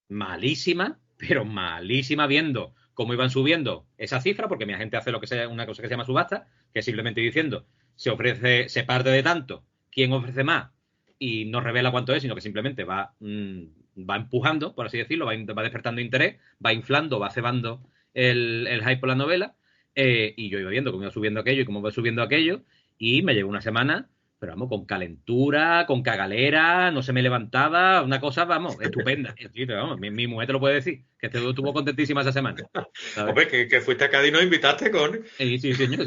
malísima, pero malísima viendo cómo iban subiendo esa cifra, porque mi agente hace lo que sea una cosa que se llama subasta, que es simplemente diciendo se parte de tanto, quién ofrece más y no revela cuánto es, sino que simplemente va empujando, por así decirlo, va despertando interés, va inflando, va cebando el hype por la novela, y yo iba viendo cómo iba subiendo aquello y cómo iba subiendo aquello, y me llevo una semana, pero vamos, con calentura, con cagalera, no se me levantaba, una cosa, vamos, estupenda. Vamos, mi mujer te lo puede decir, que estuvo contentísima esa semana, ¿sabes? Hombre, que fuiste a Cádiz y nos invitaste con... Sí, señor,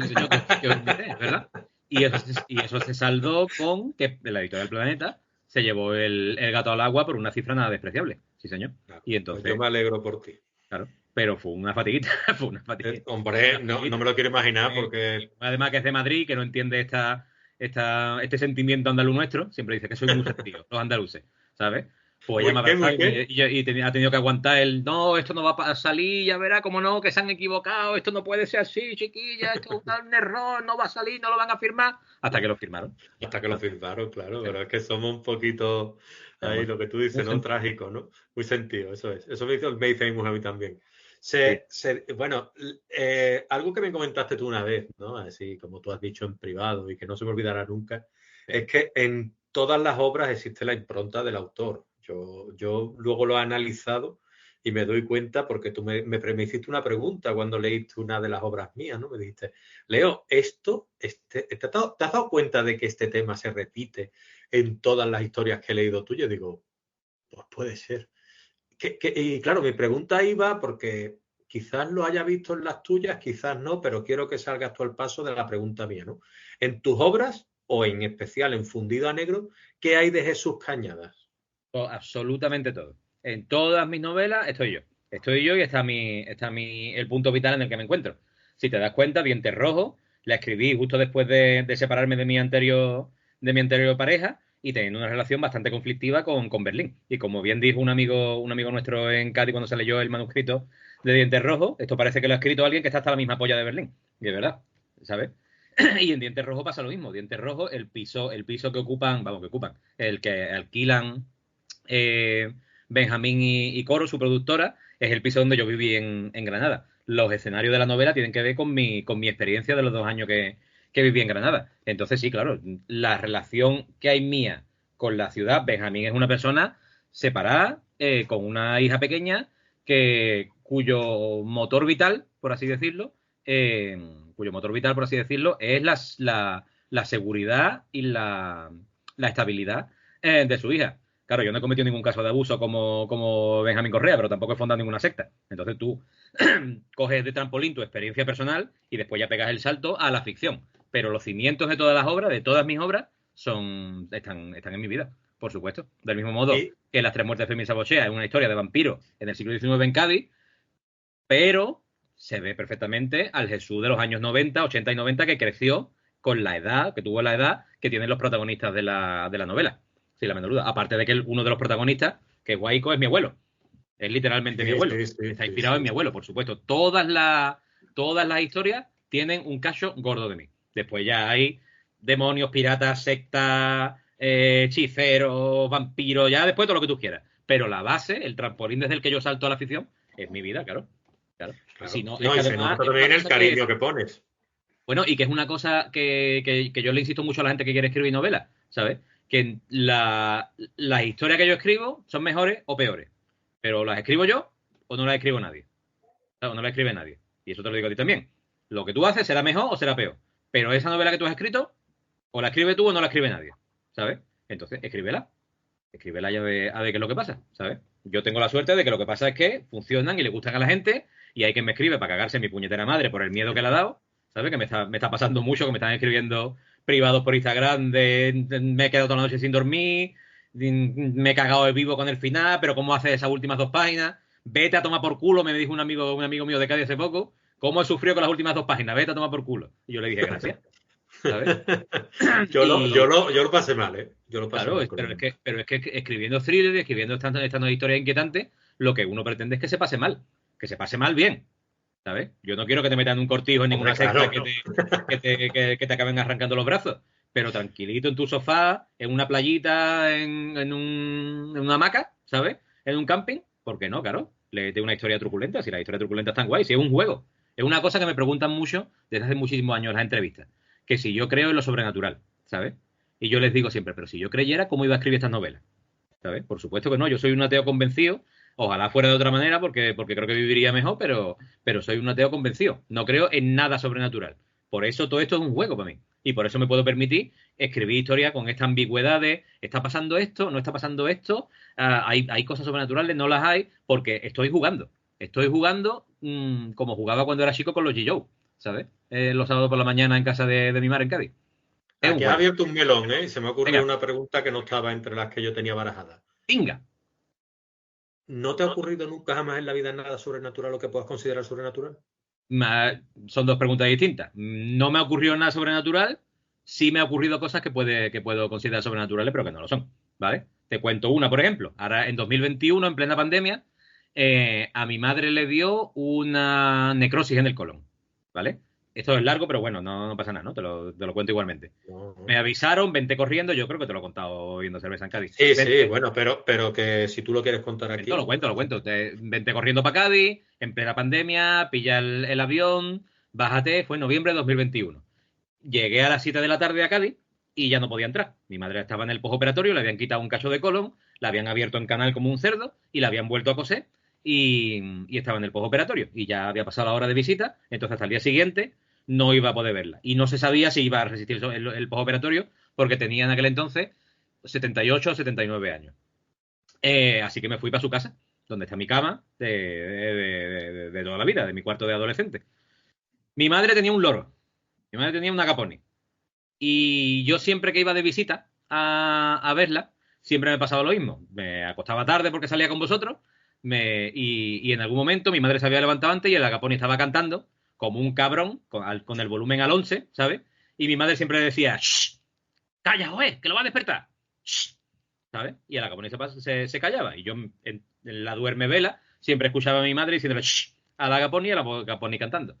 que os invité, ¿verdad? Y eso se saldó con que la editorial Planeta se llevó el gato al agua por una cifra nada despreciable. Sí, señor. Claro, Y entonces, pues yo me alegro por ti. claro, pero fue una fatiguita, fue una fatiguita. Hombre, no me lo quiero imaginar porque... Además que es de Madrid, que no entiende este sentimiento andaluz nuestro, siempre dice que soy muy sentido, los andaluces, ¿sabes? Pues ella me abrazaba ha tenido que aguantar no, esto no va a salir, ya verá, cómo no, que se han equivocado, esto no puede ser así, chiquilla, esto es un error, no va a salir, no lo van a firmar, hasta que lo firmaron. Hasta que lo firmaron, claro, pero es que somos un poquito, ahí lo que tú dices, ¿no? Trágico, ¿no? Muy sentido, eso es. Eso me dice mi mujer a mí también. Bueno, algo que me comentaste tú una vez, ¿no? Así como tú has dicho en privado y que no se me olvidará nunca, es que en todas las obras existe la impronta del autor. Yo luego lo he analizado y me doy cuenta porque tú me hiciste una pregunta cuando leíste una de las obras mías, ¿no? Me dijiste, Leo, ¿te has dado cuenta de que este tema se repite en todas las historias que he leído tuyas? Digo, pues puede ser. Y claro, mi pregunta iba porque quizás lo haya visto en las tuyas, quizás no, pero quiero que salgas tú al paso de la pregunta mía, ¿no? En tus obras, o en especial en Fundido a Negro, ¿qué hay de Jesús Cañadas? Absolutamente todo. En todas mis novelas estoy yo. Estoy yo y está el punto vital en el que me encuentro. Si te das cuenta, Dientes Rojos la escribí justo después de separarme de mi anterior pareja y teniendo una relación bastante conflictiva con Berlín. Y como bien dijo un amigo nuestro en Cádiz cuando se leyó el manuscrito de Dientes Rojos, esto parece que lo ha escrito alguien que está hasta la misma polla de Berlín. Y es verdad, ¿sabes? Y en Dientes Rojos pasa lo mismo. Dientes Rojos, el piso que ocupan, el que alquilan Benjamín y Coro, su productora, es el piso donde yo viví en Granada. Los escenarios de la novela tienen que ver con mi experiencia de los 2 años que viví en Granada. Entonces, sí, claro, la relación que hay mía con la ciudad, Benjamín es una persona separada, con una hija pequeña, cuyo motor vital, por así decirlo, es la seguridad y la estabilidad de su hija. Claro, yo no he cometido ningún caso de abuso como Benjamín Correa, pero tampoco he fundado ninguna secta. Entonces tú coges de trampolín tu experiencia personal y después ya pegas el salto a la ficción. Pero los cimientos de todas las obras, de todas mis obras, están en mi vida, por supuesto. Del mismo modo Y, que Las tres muertes de Fermín Sabochea es una historia de vampiros en el siglo XIX en Cádiz, pero se ve perfectamente al Jesús de los años 90, 80 y 90 que creció con la edad, que tuvo la edad que tienen los protagonistas de la novela. Sin la menor duda. Aparte de que uno de los protagonistas, que es Guaico, es mi abuelo. Es literalmente mi abuelo. Está inspirado en mi abuelo, por supuesto. Todas las historias tienen un cacho gordo de mí. Después ya hay demonios, piratas, sectas, hechiceros, vampiros, ya después todo lo que tú quieras. Pero la base, el trampolín desde el que yo salto a la ficción, es mi vida, claro. Claro. claro. Si no, No, es y que se además nota también el cariño que pones. bueno, y que es una cosa que yo le insisto mucho a la gente que quiere escribir novelas, ¿sabes? Que las historias que yo escribo son mejores o peores. Pero las escribo yo o no las escribo nadie. O no las escribe nadie. Y eso te lo digo a ti también. Lo que tú haces será mejor o será peor. Pero esa novela que tú has escrito, o la escribe tú o no la escribe nadie. ¿Sabes? Entonces, escríbela. Escríbela y a ver qué es lo que pasa, ¿sabes? Yo tengo la suerte de que lo que pasa es que funcionan y le gustan a la gente y hay quien me escribe para cagarse en mi puñetera madre por el miedo que le ha dado, ¿sabes? Que me está pasando mucho, que me están escribiendo privados por Instagram me he quedado toda la noche sin dormir, me he cagado de vivo con el final, pero ¿cómo haces esas últimas 2 páginas? Vete a tomar por culo, me dijo un amigo mío de Cádiz hace poco, ¿cómo he sufrido con las últimas 2 páginas? Vete a tomar por culo. Y yo le dije, gracias. ¿Sabes? Yo lo pasé mal, ¿eh? Yo lo pasé Claro, mal con pero es que escribiendo thrillers y escribiendo estas historias inquietantes, lo que uno pretende es que se pase mal. Que se pase mal bien. ¿Sabes? Yo no quiero que te metan un cortijo en ninguna Hombre, secta claro. que te acaben arrancando los brazos. Pero tranquilito en tu sofá, en una playita, en una hamaca, ¿sabes? En un camping. ¿Por qué no, claro? Léete una historia truculenta. Si la historia truculenta es tan guay, si es un juego. Es una cosa que me preguntan mucho desde hace muchísimos años en las entrevistas. Que si yo creo en lo sobrenatural, ¿sabes? Y yo les digo siempre, pero si yo creyera, ¿cómo iba a escribir estas novelas? ¿Sabes? Por supuesto que no, yo soy un ateo convencido. Ojalá fuera de otra manera porque creo que viviría mejor, pero soy un ateo convencido. No creo en nada sobrenatural. Por eso todo esto es un juego para mí. Y por eso me puedo permitir escribir historias con esta ambigüedad de ¿está pasando esto? ¿No está pasando esto? Hay cosas sobrenaturales, no las hay, porque estoy jugando. Estoy jugando como jugaba cuando era chico con los G-Joe, ¿sabes? Los sábados por la mañana en casa de mi madre en Cádiz. Es un Aquí has juego. abierto un melón, ¿eh? Y se me ha ocurrido Venga, una pregunta que no estaba entre las que yo tenía barajadas. pinga. ¿No te ha ocurrido nunca jamás en la vida nada sobrenatural o que puedas considerar sobrenatural? Son dos preguntas distintas. No me ha ocurrido nada sobrenatural, sí me ha ocurrido cosas que puedo considerar sobrenaturales, pero que no lo son, ¿vale? Te cuento una, por ejemplo. Ahora, en 2021, en plena pandemia, a mi madre le dio una necrosis en el colon, ¿vale? Esto es largo, pero bueno, no pasa nada, ¿no? Te lo cuento igualmente. No, no. Me avisaron, vente corriendo, yo creo que te lo he contado viendo cerveza en Cádiz. Sí, Vente, sí, bueno, pero que si tú lo quieres contar lo aquí. cuento, lo cuento. Vente corriendo para Cádiz, en plena pandemia, pilla el avión, bájate, fue en noviembre de 2021. Llegué a las 7 de la tarde a Cádiz y ya no podía entrar. Mi madre estaba en el postoperatorio, le habían quitado un cacho de colon, la habían abierto en canal como un cerdo y la habían vuelto a coser y estaba en el postoperatorio. Y ya había pasado la hora de visita, entonces hasta el día siguiente no iba a poder verla. Y no se sabía si iba a resistir el postoperatorio porque tenía en aquel entonces 78 o 79 años. Así que me fui para su casa, donde está mi cama de toda la vida, de mi cuarto de adolescente. Mi madre tenía un loro. Mi madre tenía una Caponi. Y yo siempre que iba de visita a verla, siempre me pasaba lo mismo. Me acostaba tarde porque salía con vosotros. Y en algún momento mi madre se había levantado antes y el Caponi estaba cantando como un cabrón, con el volumen al 11, ¿sabes? Y mi madre siempre decía, ¡shh! ¡Calla, joder! ¡Que lo va a despertar! ¡Shh! ¿Sabes? Y el Caponi se callaba. Y yo en la duerme vela siempre escuchaba a mi madre diciéndole, ¡shh! A la Caponi y a la Caponi cantando.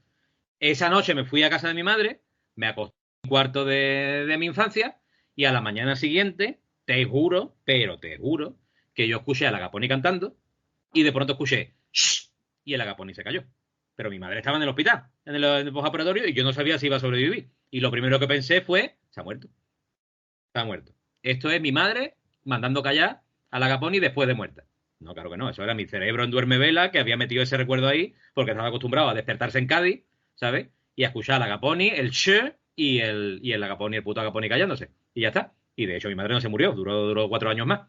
Esa noche me fui a casa de mi madre, me acosté cuarto de mi infancia y a la mañana siguiente, te juro, pero te juro, que yo escuché a la Agaponi cantando y de pronto escuché "Shh", y el Agaponi se cayó. Pero mi madre estaba en el hospital, en el postoperatorio, y yo no sabía si iba a sobrevivir. Y lo primero que pensé fue, se ha muerto, se ha muerto. Esto es mi madre mandando callar a la Agaponi después de muerta. No, claro que no, eso era mi cerebro en duerme vela que había metido ese recuerdo ahí porque estaba acostumbrado a despertarse en Cádiz, ¿sabes? Y a escuchar al Agaponi, el sh y el Agaponi, el puto Agaponi callándose. Y ya está. Y de hecho mi madre no se murió, duró 4 años más,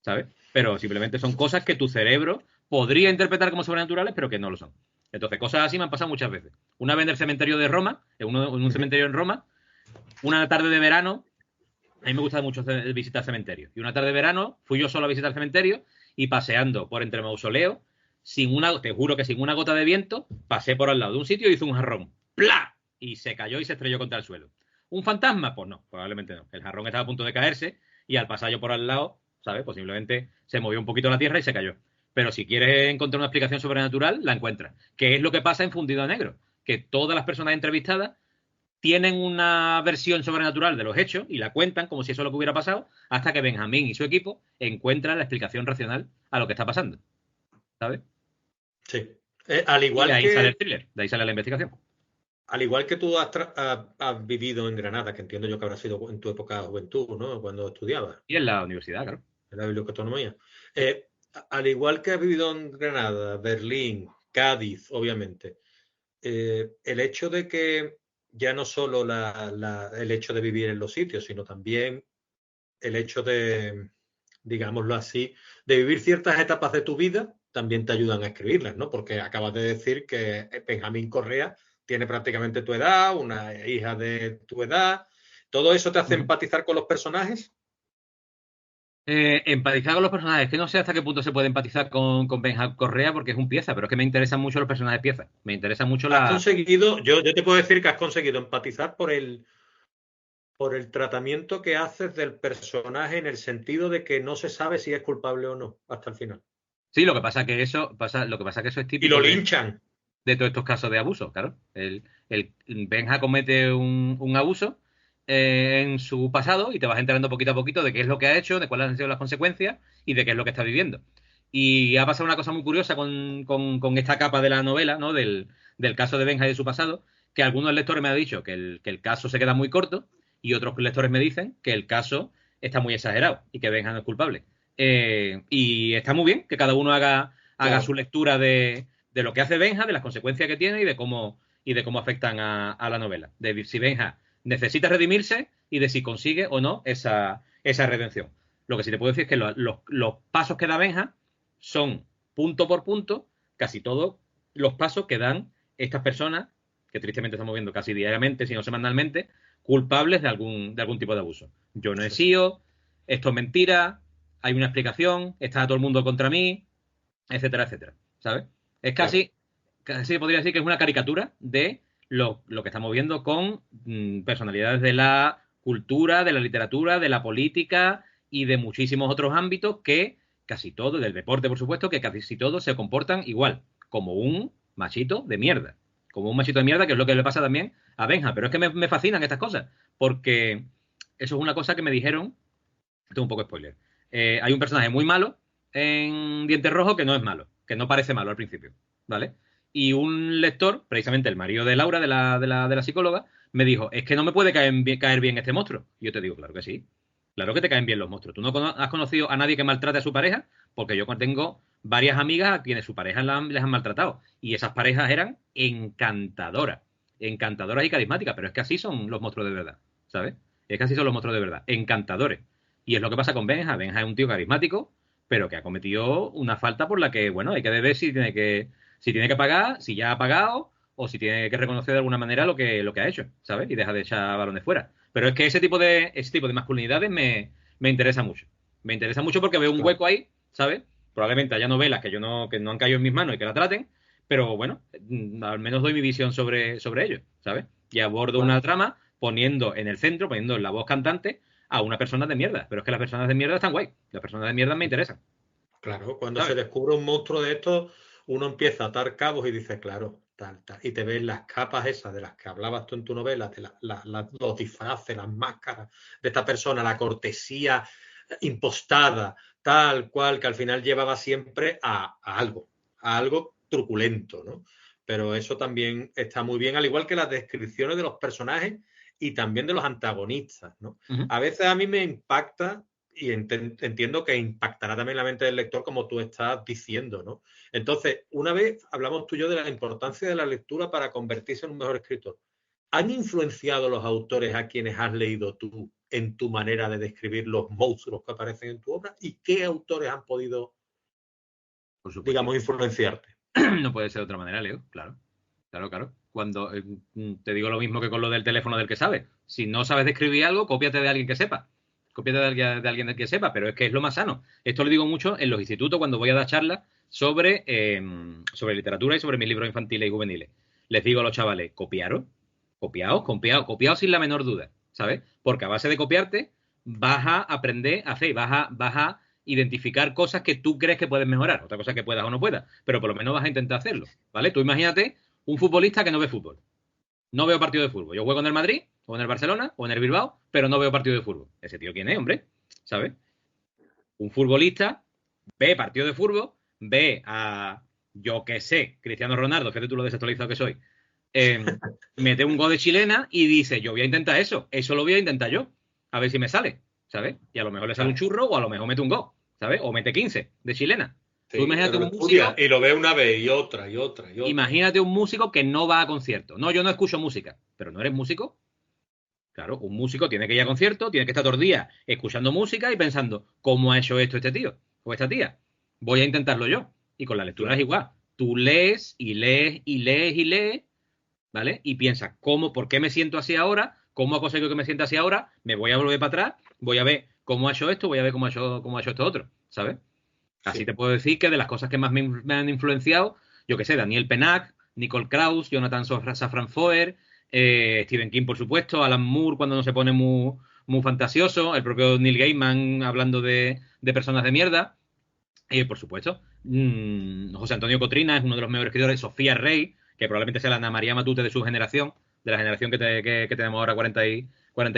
¿sabes? Pero simplemente son cosas que tu cerebro podría interpretar como sobrenaturales, pero que no lo son. Entonces, cosas así me han pasado muchas veces. Una vez en el cementerio de Roma, en un cementerio en Roma, una tarde de verano, a mí me gusta mucho visitar cementerios. Y una tarde de verano fui yo solo a visitar el cementerio y paseando por entre mausoleos, te juro que sin una gota de viento, pasé por al lado de un sitio y hizo un jarrón. ¡Pla! Y se cayó y se estrelló contra el suelo. ¿Un fantasma? Pues no, probablemente no. El jarrón estaba a punto de caerse y al pasar yo por al lado, ¿sabes? Posiblemente se movió un poquito la tierra y se cayó. Pero si quieres encontrar una explicación sobrenatural, la encuentras. ¿Qué es lo que pasa en Fundido a Negro? Que todas las personas entrevistadas tienen una versión sobrenatural de los hechos y la cuentan como si eso es lo que hubiera pasado, hasta que Benjamín y su equipo encuentran la explicación racional a lo que está pasando. ¿Sabes? Sí. Y de ahí sale el thriller, de ahí sale la investigación. Al igual que tú has vivido en Granada, que entiendo yo que habrá sido en tu época de juventud, ¿no? Cuando estudiabas Y en la universidad, claro. en la biblioteca. Al igual que has vivido en Granada, Berlín, Cádiz, obviamente, el hecho de que ya no solo el hecho de vivir en los sitios, sino también el hecho de, digámoslo así, de vivir ciertas etapas de tu vida, también te ayudan a escribirlas, ¿no? Porque acabas de decir que Benjamín Correa tiene prácticamente tu edad, una hija de tu edad. ¿Todo eso te hace empatizar con los personajes? Empatizar con los personajes, que no sé hasta qué punto se puede empatizar con Benja Correa porque es un pieza, pero es que me interesan mucho los personajes pieza. Me interesa mucho Has conseguido, yo te puedo decir que has conseguido empatizar por el tratamiento que haces del personaje en el sentido de que no se sabe si es culpable o no hasta el final. Sí, lo que pasa que eso es Y lo típico linchan. de todos estos casos de abuso, claro. El Benja comete un abuso en su pasado y te vas enterando poquito a poquito de qué es lo que ha hecho, de cuáles han sido las consecuencias y de qué es lo que está viviendo. Y ha pasado una cosa muy curiosa con esta capa de la novela, ¿no? Del caso de Benja y de su pasado, que algunos lectores me han dicho que el caso se queda muy corto y otros lectores me dicen que el caso está muy exagerado y que Benja no es culpable. Y está muy bien que cada uno haga Claro. su lectura de lo que hace Benja, de las consecuencias que tiene y de cómo afectan a la novela. De si Benja necesita redimirse y de si consigue o no esa redención. Lo que sí te puedo decir es que los pasos que da Benja son punto por punto casi todos los pasos que dan estas personas, que tristemente estamos viendo casi diariamente, si no semanalmente, culpables de algún tipo de abuso. Yo no he sido, esto es mentira, hay una explicación, está todo el mundo contra mí, etcétera, etcétera. ¿Sabes? Es Claro. casi podría decir que es una caricatura de lo que estamos viendo con personalidades de la cultura, de la literatura, de la política y de muchísimos otros ámbitos que casi todo, del deporte por supuesto, que casi todos se comportan igual, como un machito de mierda. Como un machito de mierda, que es lo que le pasa también a Benja. Pero es que me fascinan estas cosas, porque eso es una cosa que me dijeron, esto es un poco spoiler. Hay un personaje muy malo en Dientes Rojos que no es malo, que no parece malo al principio, ¿vale? Y un lector, precisamente el marido de Laura, de la psicóloga, me dijo, es que no me puede caer bien este monstruo. Y yo te digo, claro que sí. Claro que te caen bien los monstruos. ¿Tú no has conocido a nadie que maltrate a su pareja? Porque yo tengo varias amigas a quienes su pareja les han maltratado. Y esas parejas eran encantadoras. Encantadoras y carismáticas. Pero es que así son los monstruos de verdad, ¿sabes? Es que así son los monstruos de verdad. Encantadores. Y es lo que pasa con Benja. Benja es un tío carismático, pero que ha cometido una falta por la que, bueno, hay que ver si tiene que pagar, si ya ha pagado, o si tiene que reconocer de alguna manera lo que ha hecho, ¿sabes? Y deja de echar balones fuera. Pero es que ese tipo de masculinidades me interesa mucho. Me interesa mucho porque veo un Claro. hueco ahí, ¿sabes? Probablemente haya novelas que no han caído en mis manos y que la traten, pero bueno, al menos doy mi visión sobre ello, ¿sabes? Y abordo Bueno, una trama poniendo en el centro, poniendo en la voz cantante a una persona de mierda. Pero es que las personas de mierda están guay. Las personas de mierda me interesan, claro, cuando se ¿sabes? descubre un monstruo de estos, uno empieza a atar cabos y dice, claro, tal, tal. Y te ves las capas esas de las que hablabas tú en tu novela, de los disfraces, las máscaras de esta persona, la cortesía impostada, tal cual, que al final llevaba siempre a algo truculento, ¿no? Pero eso también está muy bien, al igual que las descripciones de los personajes y también de los antagonistas, ¿no? A veces a mí me impacta y entiendo que impactará también la mente del lector como tú estás diciendo, ¿no? Entonces, una vez hablamos tú y yo de la importancia de la lectura para convertirse en un mejor escritor. ¿Han influenciado los autores a quienes has leído tú en tu manera de describir los monstruos que aparecen en tu obra? ¿Y qué autores han podido, digamos, influenciarte? No puede ser de otra manera, Leo, claro. Claro. Cuando te digo lo mismo que con lo del teléfono del que sabe. Si no sabes describir algo, cópiate de alguien que sepa. Cópiate de alguien que sepa, pero es que es lo más sano. Esto lo digo mucho en los institutos cuando voy a dar charlas sobre literatura y sobre mis libros infantiles y juveniles. Les digo a los chavales, copiaros, copiaos sin la menor duda, ¿sabes? Porque a base de copiarte vas a aprender a hacer, vas a identificar cosas que tú crees que puedes mejorar. Otra cosa que puedas o no puedas, pero por lo menos vas a intentar hacerlo, ¿vale? Tú imagínate un futbolista que no ve fútbol. No veo partido de fútbol. Yo juego en el Madrid, o en el Barcelona, o en el Bilbao, pero no veo partido de fútbol. ¿Ese tío quién es, hombre? ¿Sabes? Un futbolista ve partido de fútbol, ve a, yo qué sé, Cristiano Ronaldo, fíjate tú lo desactualizado que soy, mete un gol de chilena y dice, yo voy a intentar eso lo voy a intentar yo, a ver si me sale, ¿sabes? Y a lo mejor le sale un churro o a lo mejor mete un gol, ¿sabes? O mete 15 de chilena. Sí, Tú imagínate un músico... Y lo ve una vez y otra. Imagínate un músico que no va a conciertos. No, yo no escucho música. ¿Pero no eres músico? Claro, un músico tiene que ir a conciertos, tiene que estar todo el día escuchando música y pensando, ¿cómo ha hecho esto este tío o esta tía? Voy a intentarlo yo. Y con la lectura es igual. Tú lees y lees y lees y lees, ¿vale? Y piensas, ¿por qué me siento así ahora? ¿Cómo ha conseguido que me sienta así ahora? Me voy a volver para atrás, voy a ver cómo ha hecho esto, voy a ver cómo ha hecho esto otro, ¿sabes? Así te puedo decir que de las cosas que más me han influenciado, yo qué sé, Daniel Pennac, Nicole Krauss, Jonathan Safran Foer, Stephen King, por supuesto, Alan Moore cuando no se pone muy fantasioso, el propio Neil Gaiman hablando de personas de mierda, por supuesto. José Antonio Cotrina es uno de los mejores escritores, Sofía Rey, que probablemente sea la Ana María Matute de su generación, de la generación que tenemos ahora 40 y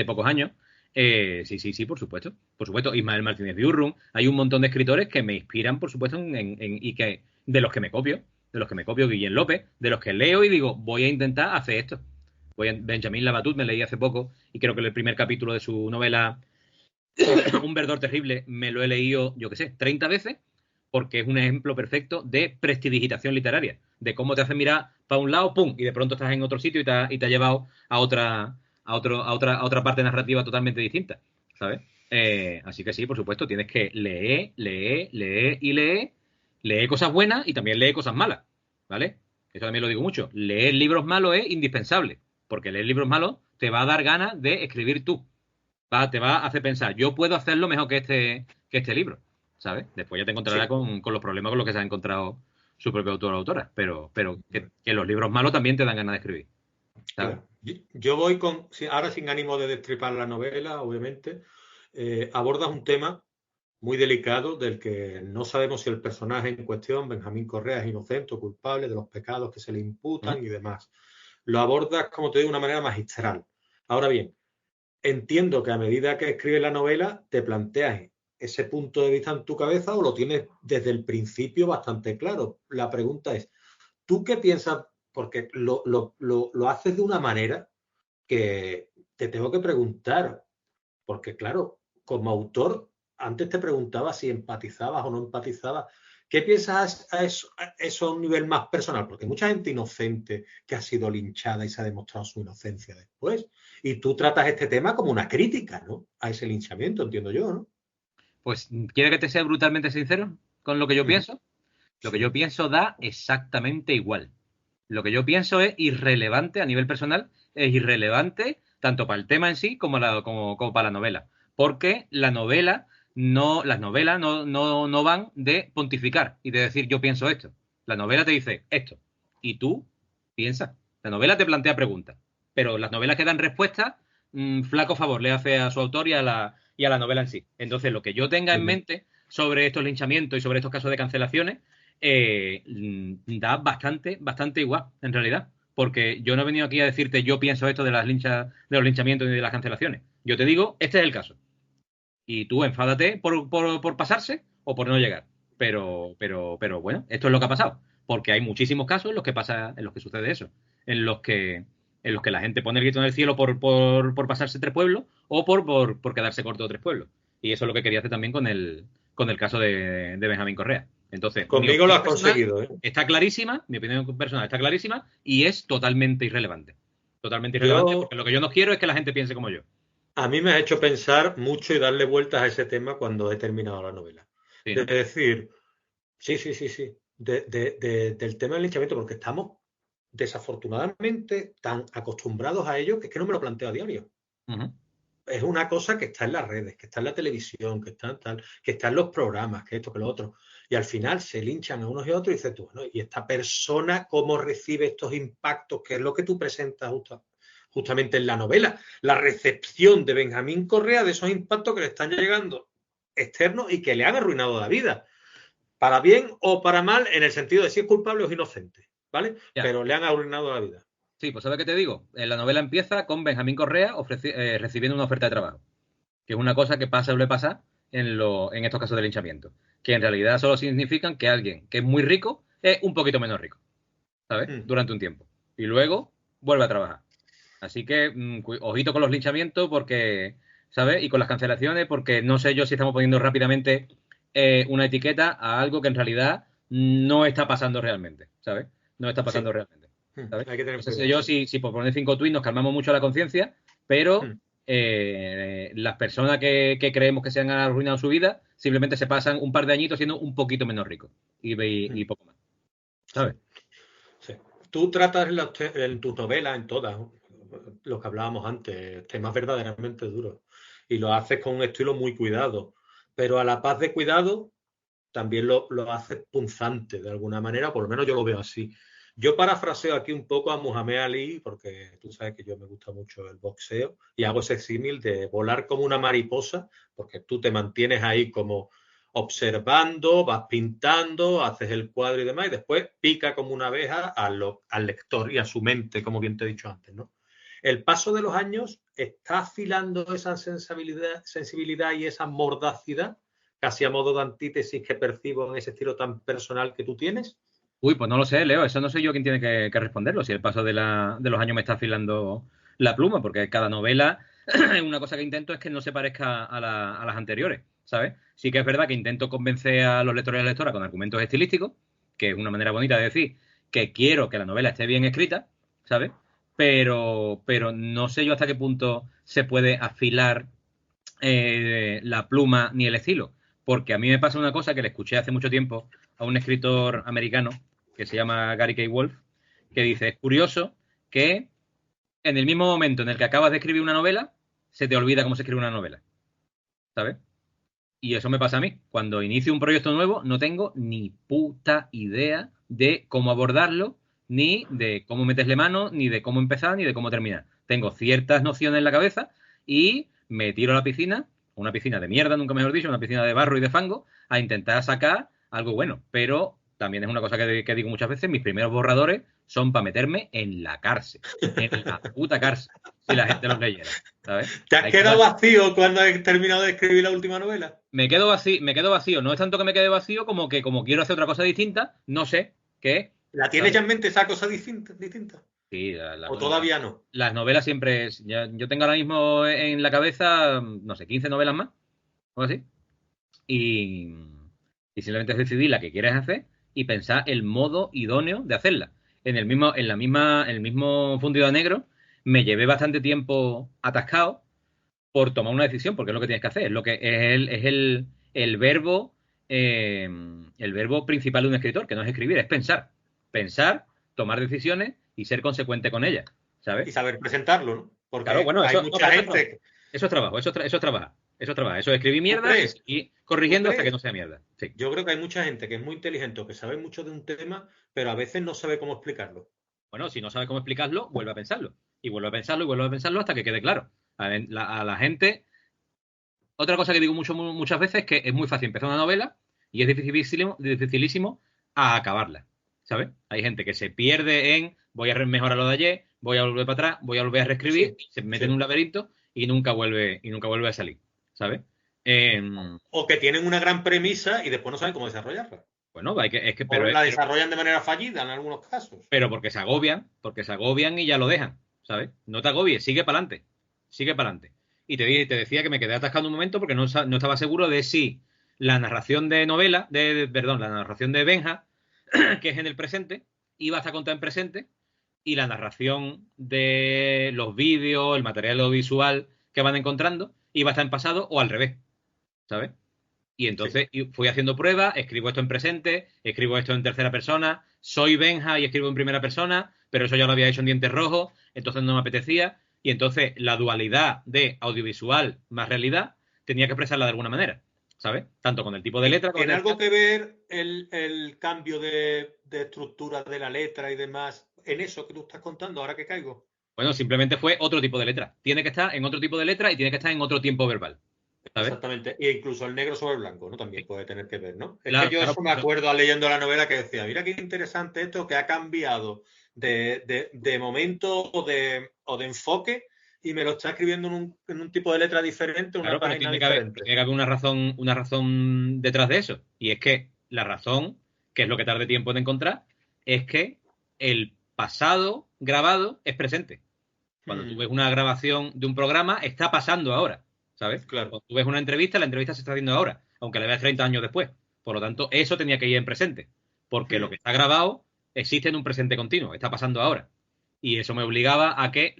pocos años. Sí, por supuesto. Por supuesto, Ismael Martínez Viurrum. Hay un montón de escritores que me inspiran, por supuesto, y que de los que me copio, Guillén López, de los que leo y digo, voy a intentar hacer esto. Benjamín Labatut me leí hace poco y creo que el primer capítulo de su novela Un verdor terrible me lo he leído, yo qué sé, 30 veces, porque es un ejemplo perfecto de prestidigitación literaria, de cómo te hace mirar para un lado, pum, y de pronto estás en otro sitio y te ha llevado a otra parte narrativa totalmente distinta, ¿sabes? Así que sí, por supuesto, tienes que leer cosas buenas y también leer cosas malas, ¿vale? Eso también lo digo mucho. Leer libros malos es indispensable, porque leer libros malos te va a dar ganas de escribir tú. Te va a hacer pensar, yo puedo hacerlo mejor que este libro, ¿sabes? Después ya te encontrarás con los problemas con los que se ha encontrado su propio autor o autora, pero que los libros malos también te dan ganas de escribir, ¿sabes? Claro. Yo voy ahora sin ánimo de destripar la novela, obviamente, abordas un tema muy delicado del que no sabemos si el personaje en cuestión, Benjamín Correa, es inocente o culpable de los pecados que se le imputan y demás. Lo abordas, como te digo, de una manera magistral. Ahora bien, entiendo que a medida que escribes la novela te planteas ese punto de vista en tu cabeza o lo tienes desde el principio bastante claro. La pregunta es, ¿tú qué piensas? Porque lo haces de una manera que te tengo que preguntar, porque claro, como autor, antes te preguntaba si empatizabas o no empatizabas. ¿Qué piensas a eso a un nivel más personal? Porque hay mucha gente inocente que ha sido linchada y se ha demostrado su inocencia después. Y tú tratas este tema como una crítica, ¿no? A ese linchamiento, entiendo yo, ¿no? Pues, ¿quiere que te sea brutalmente sincero con lo que yo pienso? Lo que yo pienso da exactamente igual. Lo que yo pienso es irrelevante a nivel personal, es irrelevante tanto para el tema en sí como para la novela. Porque las novelas no van de pontificar y de decir yo pienso esto. La novela te dice esto y tú piensas. La novela te plantea preguntas, pero las novelas que dan respuestas, flaco favor le hace a su autor y a la novela en sí. Entonces, lo que yo tenga en mente sobre estos linchamientos y sobre estos casos de cancelaciones da bastante igual, en realidad. Porque yo no he venido aquí a decirte yo pienso esto de de los linchamientos y de las cancelaciones. Yo te digo, este es el caso. Y tú enfádate por pasarse o por no llegar. Pero bueno, esto es lo que ha pasado. Porque hay muchísimos casos en los que sucede eso. En los que, en los que la gente pone el grito en el cielo por pasarse 3 pueblos o por quedarse corto de 3 pueblos. Y eso es lo que quería hacer también con el caso de Benjamín Correa. Entonces, Conmigo lo has conseguido, ¿eh? está clarísima, mi opinión personal está clarísima y es totalmente irrelevante. Totalmente irrelevante, porque lo que yo no quiero es que la gente piense como yo. A mí me ha hecho pensar mucho y darle vueltas a ese tema cuando he terminado la novela. Sí, ¿no? Es decir, sí. Del tema del linchamiento, porque estamos desafortunadamente tan acostumbrados a ello que es que no me lo planteo a diario. Uh-huh. Es una cosa que está en las redes, que está en la televisión, que está en los programas, que esto, que lo otro. Y al final se linchan a unos y a otros y dices tú, bueno, ¿y esta persona cómo recibe estos impactos? Que es lo que tú presentas justamente en la novela. La recepción de Benjamín Correa de esos impactos que le están llegando externos y que le han arruinado la vida. Para bien o para mal, en el sentido de si es culpable o es inocente, ¿vale? Ya. Pero le han arruinado la vida. Sí, pues ¿sabes qué te digo? La novela empieza con Benjamín Correa recibiendo una oferta de trabajo, que es una cosa que pasa o le pasa en estos casos de linchamiento, que en realidad solo significan que alguien que es muy rico es un poquito menos rico, ¿sabes? Durante un tiempo. Y luego vuelve a trabajar. Así que ojito con los linchamientos porque, ¿sabes? Y con las cancelaciones porque no sé yo si estamos poniendo rápidamente una etiqueta a algo que en realidad no está pasando realmente, ¿sabes? No está pasando realmente, ¿sabes? Hay que tener No sé cuidado. yo si por poner 5 tweets nos calmamos mucho la conciencia, pero las personas que creemos que se han arruinado su vida simplemente se pasan un par de añitos siendo un poquito menos ricos y poco más, ¿sabes? Sí. Tú tratas en tus novelas, en todas, lo que hablábamos antes, temas verdaderamente duros. Y lo haces con un estilo muy cuidado. Pero a la paz de cuidado también lo haces punzante de alguna manera, por lo menos yo lo veo así. Yo parafraseo aquí un poco a Muhammad Ali, porque tú sabes que yo me gusta mucho el boxeo, y hago ese símil de volar como una mariposa, porque tú te mantienes ahí como observando, vas pintando, haces el cuadro y demás, y después pica como una abeja al lector y a su mente, como bien te he dicho antes, ¿no? El paso de los años está afilando esa sensibilidad y esa mordacidad, casi a modo de antítesis que percibo en ese estilo tan personal que tú tienes. Uy, pues no lo sé, Leo, eso no soy yo quien tiene que responderlo, si el paso de los años me está afilando la pluma, porque cada novela, una cosa que intento es que no se parezca a las anteriores, ¿sabes? Sí que es verdad que intento convencer a los lectores y a las lectoras con argumentos estilísticos, que es una manera bonita de decir que quiero que la novela esté bien escrita, ¿sabes? Pero no sé yo hasta qué punto se puede afilar la pluma ni el estilo, porque a mí me pasa una cosa que le escuché hace mucho tiempo a un escritor americano que se llama Gary K. Wolf, que dice, es curioso que en el mismo momento en el que acabas de escribir una novela, se te olvida cómo se escribe una novela, ¿sabes? Y eso me pasa a mí. Cuando inicio un proyecto nuevo, no tengo ni puta idea de cómo abordarlo, ni de cómo meterle mano, ni de cómo empezar, ni de cómo terminar. Tengo ciertas nociones en la cabeza y me tiro a la piscina, una piscina de mierda, nunca mejor dicho, una piscina de barro y de fango, a intentar sacar algo bueno. Pero también es una cosa que digo muchas veces, mis primeros borradores son para meterme en la cárcel, en la puta cárcel, si la gente los leyera, ¿sabes? ¿Te has quedado vacío cuando has terminado de escribir la última novela? Me quedo vacío. No es tanto que me quede vacío como que como quiero hacer otra cosa distinta, no sé qué. ¿La tienes ya en mente esa cosa distinta? Sí, ¿O todavía no? las novelas siempre es. Yo tengo ahora mismo en la cabeza, no sé, 15 novelas más, o así. Y, y simplemente es decidir la que quieres hacer y pensar el modo idóneo de hacerla. En el mismo fundido a negro, me llevé bastante tiempo atascado por tomar una decisión, porque es lo que tienes que hacer, es lo que eh, el verbo principal de un escritor, que no es escribir, es pensar. Pensar, tomar decisiones y ser consecuente con ellas, ¿sabes? Y saber presentarlo, ¿no? Porque Claro, bueno, hay mucha gente. Eso es trabajo, eso es trabajar. Eso es trabajar, eso es escribir mierda y corrigiendo hasta que no sea mierda. Sí. Yo creo que hay mucha gente que es muy inteligente, que sabe mucho de un tema, pero a veces no sabe cómo explicarlo. Bueno, si no sabes cómo explicarlo, vuelve a pensarlo. Y vuelve a pensarlo y vuelve a pensarlo hasta que quede claro. A la gente. Otra cosa que digo muchas veces es que es muy fácil empezar una novela y es dificilísimo a acabarla, ¿sabes? Hay gente que se pierde en voy a mejorar lo de ayer, voy a volver para atrás, voy a volver a reescribir, se mete en un laberinto y nunca vuelve a salir, ¿sabes? O que tienen una gran premisa y después no saben cómo desarrollarla. Bueno, O la desarrollan de manera fallida en algunos casos. pero porque se agobian y ya lo dejan, ¿sabes? No te agobies, sigue para adelante, sigue para adelante. Y te decía que me quedé atascado un momento porque no estaba seguro de si la narración de novela, perdón, la narración de Benja, que es en el presente, iba a estar contada en presente, y la narración de los vídeos, el material audiovisual que van encontrando, iba a estar en pasado o al revés, ¿sabes? Y entonces fui haciendo pruebas, escribo esto en presente, escribo esto en tercera persona, soy Benja y escribo en primera persona, pero eso ya lo había hecho en Dientes Rojos, entonces no me apetecía. Y entonces la dualidad de audiovisual más realidad tenía que expresarla de alguna manera, ¿sabes? Tanto con el tipo de letra como ¿Tiene algo que ver el cambio de estructura de la letra y demás en eso que tú estás contando, ahora que caigo? Bueno, simplemente fue otro tipo de letra. Tiene que estar en otro tipo de letra y tiene que estar en otro tiempo verbal, ¿sabes? Exactamente. E incluso el negro sobre el blanco, ¿no? También puede tener que ver, ¿no? Es Claro, que yo claro, eso me acuerdo leyendo la novela que decía, mira qué interesante esto que ha cambiado de momento o de enfoque y me lo está escribiendo en un tipo de letra diferente, una claro, pero página tiene diferente. que haber una razón detrás de eso. Y es que la razón, que es lo que tarde tiempo en encontrar, es que el pasado grabado es presente. Cuando tú ves una grabación de un programa, está pasando ahora, ¿sabes? Claro. Cuando tú ves una entrevista, la entrevista se está haciendo ahora, aunque la veas 30 años después. Por lo tanto, eso tenía que ir en presente, porque lo que está grabado existe en un presente continuo, está pasando ahora. Y eso me obligaba a que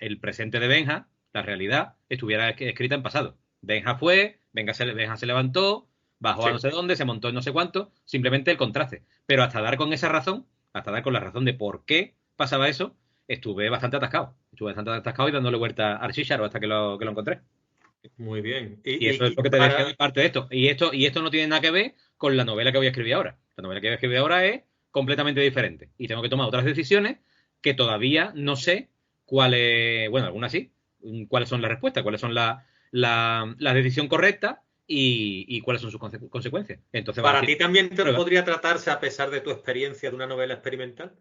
el presente de Benja, la realidad, estuviera escrita en pasado. Benja fue, Benja se levantó, bajó a no sé dónde, se montó en no sé cuánto, simplemente el contraste. Pero hasta dar con esa razón, hasta dar con la razón de por qué pasaba eso, estuve bastante atascado. Estuve bastante atascado y dándole vuelta al Shisharo hasta que lo encontré. Muy bien. Y eso es lo que te decía de parte de esto. Y esto no tiene nada que ver con la novela que voy a escribir ahora. La novela que voy a escribir ahora es completamente diferente. Y tengo que tomar otras decisiones que todavía no sé cuáles, bueno, algunas sí, cuáles son las respuestas, cuáles son la decisión correcta y cuáles son sus consecuencias. Entonces, ¿Para ti también podría tratarse, a pesar de tu experiencia, de una novela experimental?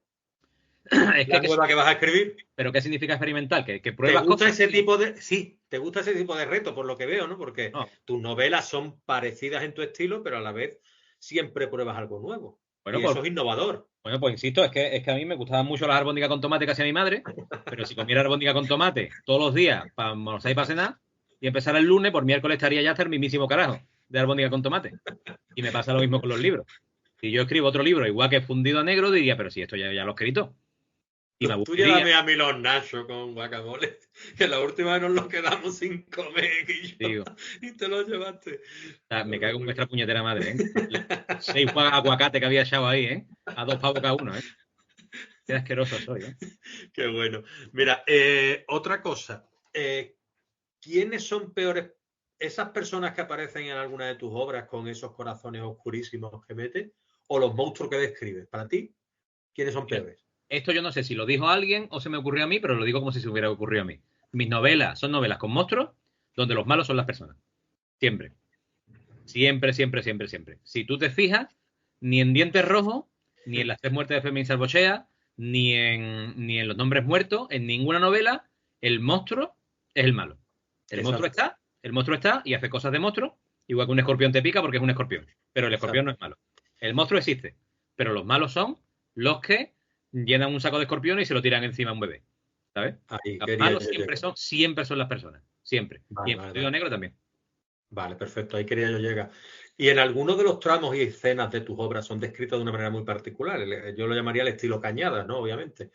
Es la nueva que vas a escribir. ¿Pero qué significa experimental? ¿Que pruebas ¿Te gusta cosas? ese tipo de...? Sí, te gusta ese tipo de reto, por lo que veo, ¿no? Porque tus novelas son parecidas en tu estilo, pero a la vez siempre pruebas algo nuevo. Bueno, y eso es innovador. Bueno, pues insisto, es que a mí me gustaban mucho las albóndigas con tomate que hacía mi madre, pero si comiera albóndiga con tomate todos los días para almorzar y para cenar, y empezar el lunes, por miércoles estaría ya hasta el mismísimo carajo de albóndiga con tomate. Y me pasa lo mismo con los libros. Si yo escribo otro libro igual que Fundido a Negro, diría, pero si esto ya lo he escrito. Y me Tú aburriría. llévame a mí los nachos con guacamole, que la última vez nos los quedamos sin comer y te los llevaste. O sea, me cago en vuestra puñetera madre, ¿eh? 6 aguacates que había echado ahí, ¿eh? A 2 pavos cada uno, ¿eh? Qué asqueroso soy, ¿eh? Qué bueno. Mira, otra cosa. ¿Quiénes son peores? ¿Esas personas que aparecen en alguna de tus obras con esos corazones oscurísimos que metes? ¿O los monstruos que describes? Para ti, ¿quiénes son peores? Esto yo no sé si lo dijo alguien o se me ocurrió a mí, pero lo digo como si se hubiera ocurrido a mí. Mis novelas son novelas con monstruos donde los malos son las personas. Siempre. Siempre, siempre, siempre, siempre. Si tú te fijas, ni en Dientes Rojos, ni en Las Tres Muertes de Fermín Salvochea, ni en Los Nombres Muertos, en ninguna novela, el monstruo es el malo. El monstruo está y hace cosas de monstruo, igual que un escorpión te pica porque es un escorpión. Pero el escorpión no es malo. El monstruo existe, pero los malos son los que llenan un saco de escorpión y se lo tiran encima a un bebé. ¿Sabes? Los malos siempre son las personas. Siempre. Y en Fundido Negro también. Vale, perfecto. Ahí quería yo llegar. Y en algunos de los tramos y escenas de tus obras son descritos de una manera muy particular. Yo lo llamaría el estilo Cañadas, ¿no? Obviamente.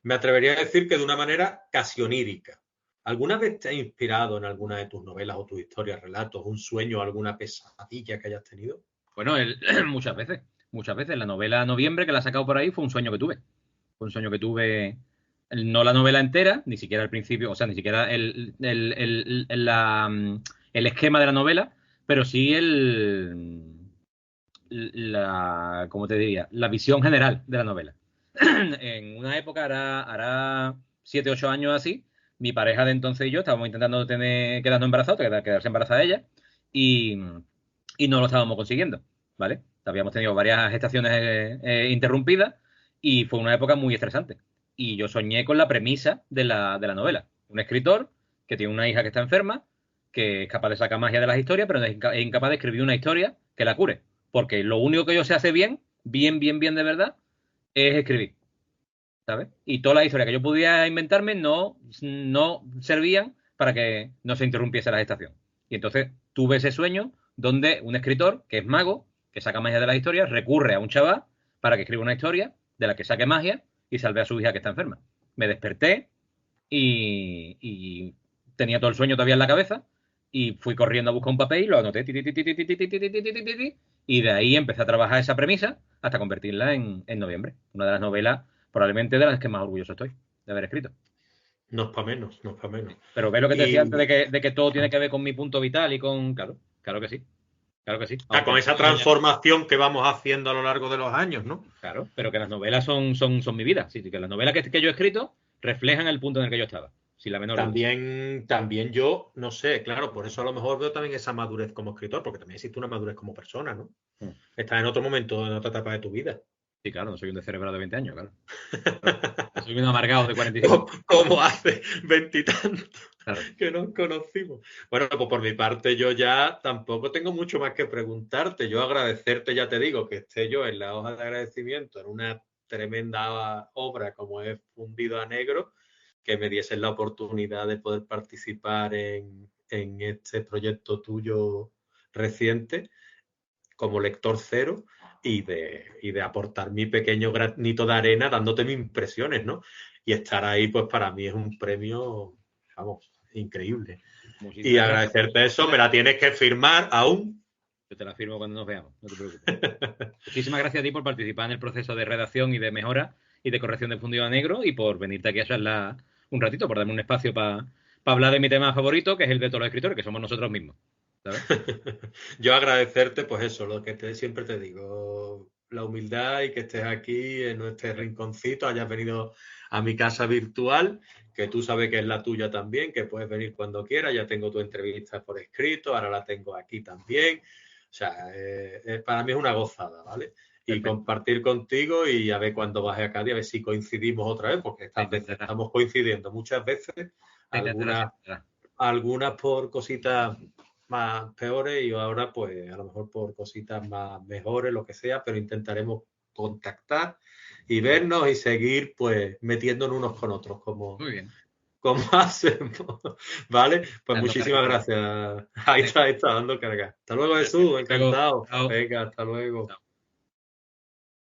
Me atrevería a decir que de una manera casi onírica. ¿Alguna vez te ha inspirado en alguna de tus novelas o tus historias, relatos, un sueño, alguna pesadilla que hayas tenido? Bueno, muchas veces. Muchas veces. La novela Noviembre, que la he sacado por ahí, fue un sueño que tuve. Fue un sueño que tuve, no la novela entera, ni siquiera al principio, o sea, ni siquiera el esquema de la novela, pero sí ¿cómo te diría? La visión general de la novela. En una época, hará 7, 8 años así, mi pareja de entonces y yo estábamos intentando quedarnos embarazados, quedarse embarazada ella, y no lo estábamos consiguiendo, ¿vale? Habíamos tenido varias gestaciones interrumpidas y fue una época muy estresante. Y yo soñé con la premisa de la novela. Un escritor que tiene una hija que está enferma, que es capaz de sacar magia de las historias, pero es incapaz de escribir una historia que la cure. Porque lo único que yo sé hacer bien de verdad, es escribir. ¿Sabes? Y todas las historias que yo podía inventarme no servían para que no se interrumpiese la gestación. Y entonces tuve ese sueño donde un escritor, que es mago, que saca magia de las historias, recurre a un chaval para que escriba una historia de la que saque magia y salve a su hija que está enferma. Me desperté y tenía todo el sueño todavía en la cabeza y fui corriendo a buscar un papel y lo anoté. Y de ahí empecé a trabajar esa premisa hasta convertirla en noviembre. Una de las novelas probablemente de las que más orgulloso estoy de haber escrito. No es para menos, no es para menos. Pero ves lo que te decía antes de que todo tiene que ver con mi punto vital y con... Claro que sí. Claro que sí. Con esa transformación que vamos haciendo a lo largo de los años, ¿no? Claro, pero que las novelas son mi vida. Sí, que las novelas que yo he escrito reflejan el punto en el que yo estaba. Sin la menor duda. También yo, no sé, claro, por eso a lo mejor veo también esa madurez como escritor, porque también existe una madurez como persona, ¿no? Estás en otro momento, en otra etapa de tu vida. Sí, claro, no soy un descerebrado de 20 años, claro. Soy un amargado de 45. Como hace 20 y tantos que nos conocimos. Bueno, pues por mi parte yo ya tampoco tengo mucho más que preguntarte. Yo agradecerte, ya te digo, que esté yo en la hoja de agradecimiento en una tremenda obra como es Fundido a Negro, que me diesen la oportunidad de poder participar en este proyecto tuyo reciente como lector cero y de aportar mi pequeño granito de arena dándote mis impresiones, ¿no? Y estar ahí, pues para mí es un premio, vamos, increíble. Y agradecerte eso, me la tienes que firmar aún. Yo te la firmo cuando nos veamos, no te preocupes. Muchísimas gracias a ti por participar en el proceso de redacción y de mejora y de corrección de Fundido a Negro y por venirte aquí a charlar un ratito, por darme un espacio para hablar de mi tema favorito, que es el de todos los escritores, que somos nosotros mismos. ¿Sabes? Yo agradecerte, pues eso, lo que siempre te digo, la humildad y que estés aquí en nuestro rinconcito, hayas venido a mi casa virtual, que tú sabes que es la tuya también, que puedes venir cuando quieras, ya tengo tu entrevista por escrito, ahora la tengo aquí también, o sea, para mí es una gozada, ¿vale? Y perfecto. Compartir contigo y a ver cuando baje a Cádiz, a ver si coincidimos otra vez, porque estas veces estamos coincidiendo muchas veces, algunas por cositas más peores y ahora pues a lo mejor por cositas más mejores, lo que sea, pero intentaremos contactar y vernos y seguir pues metiéndonos unos con otros como, muy bien. Como hacemos, ¿vale? Pues dando muchísimas gracias. Ahí está dando carga. Hasta luego, Jesús, encantado. Venga, hasta luego. Chao.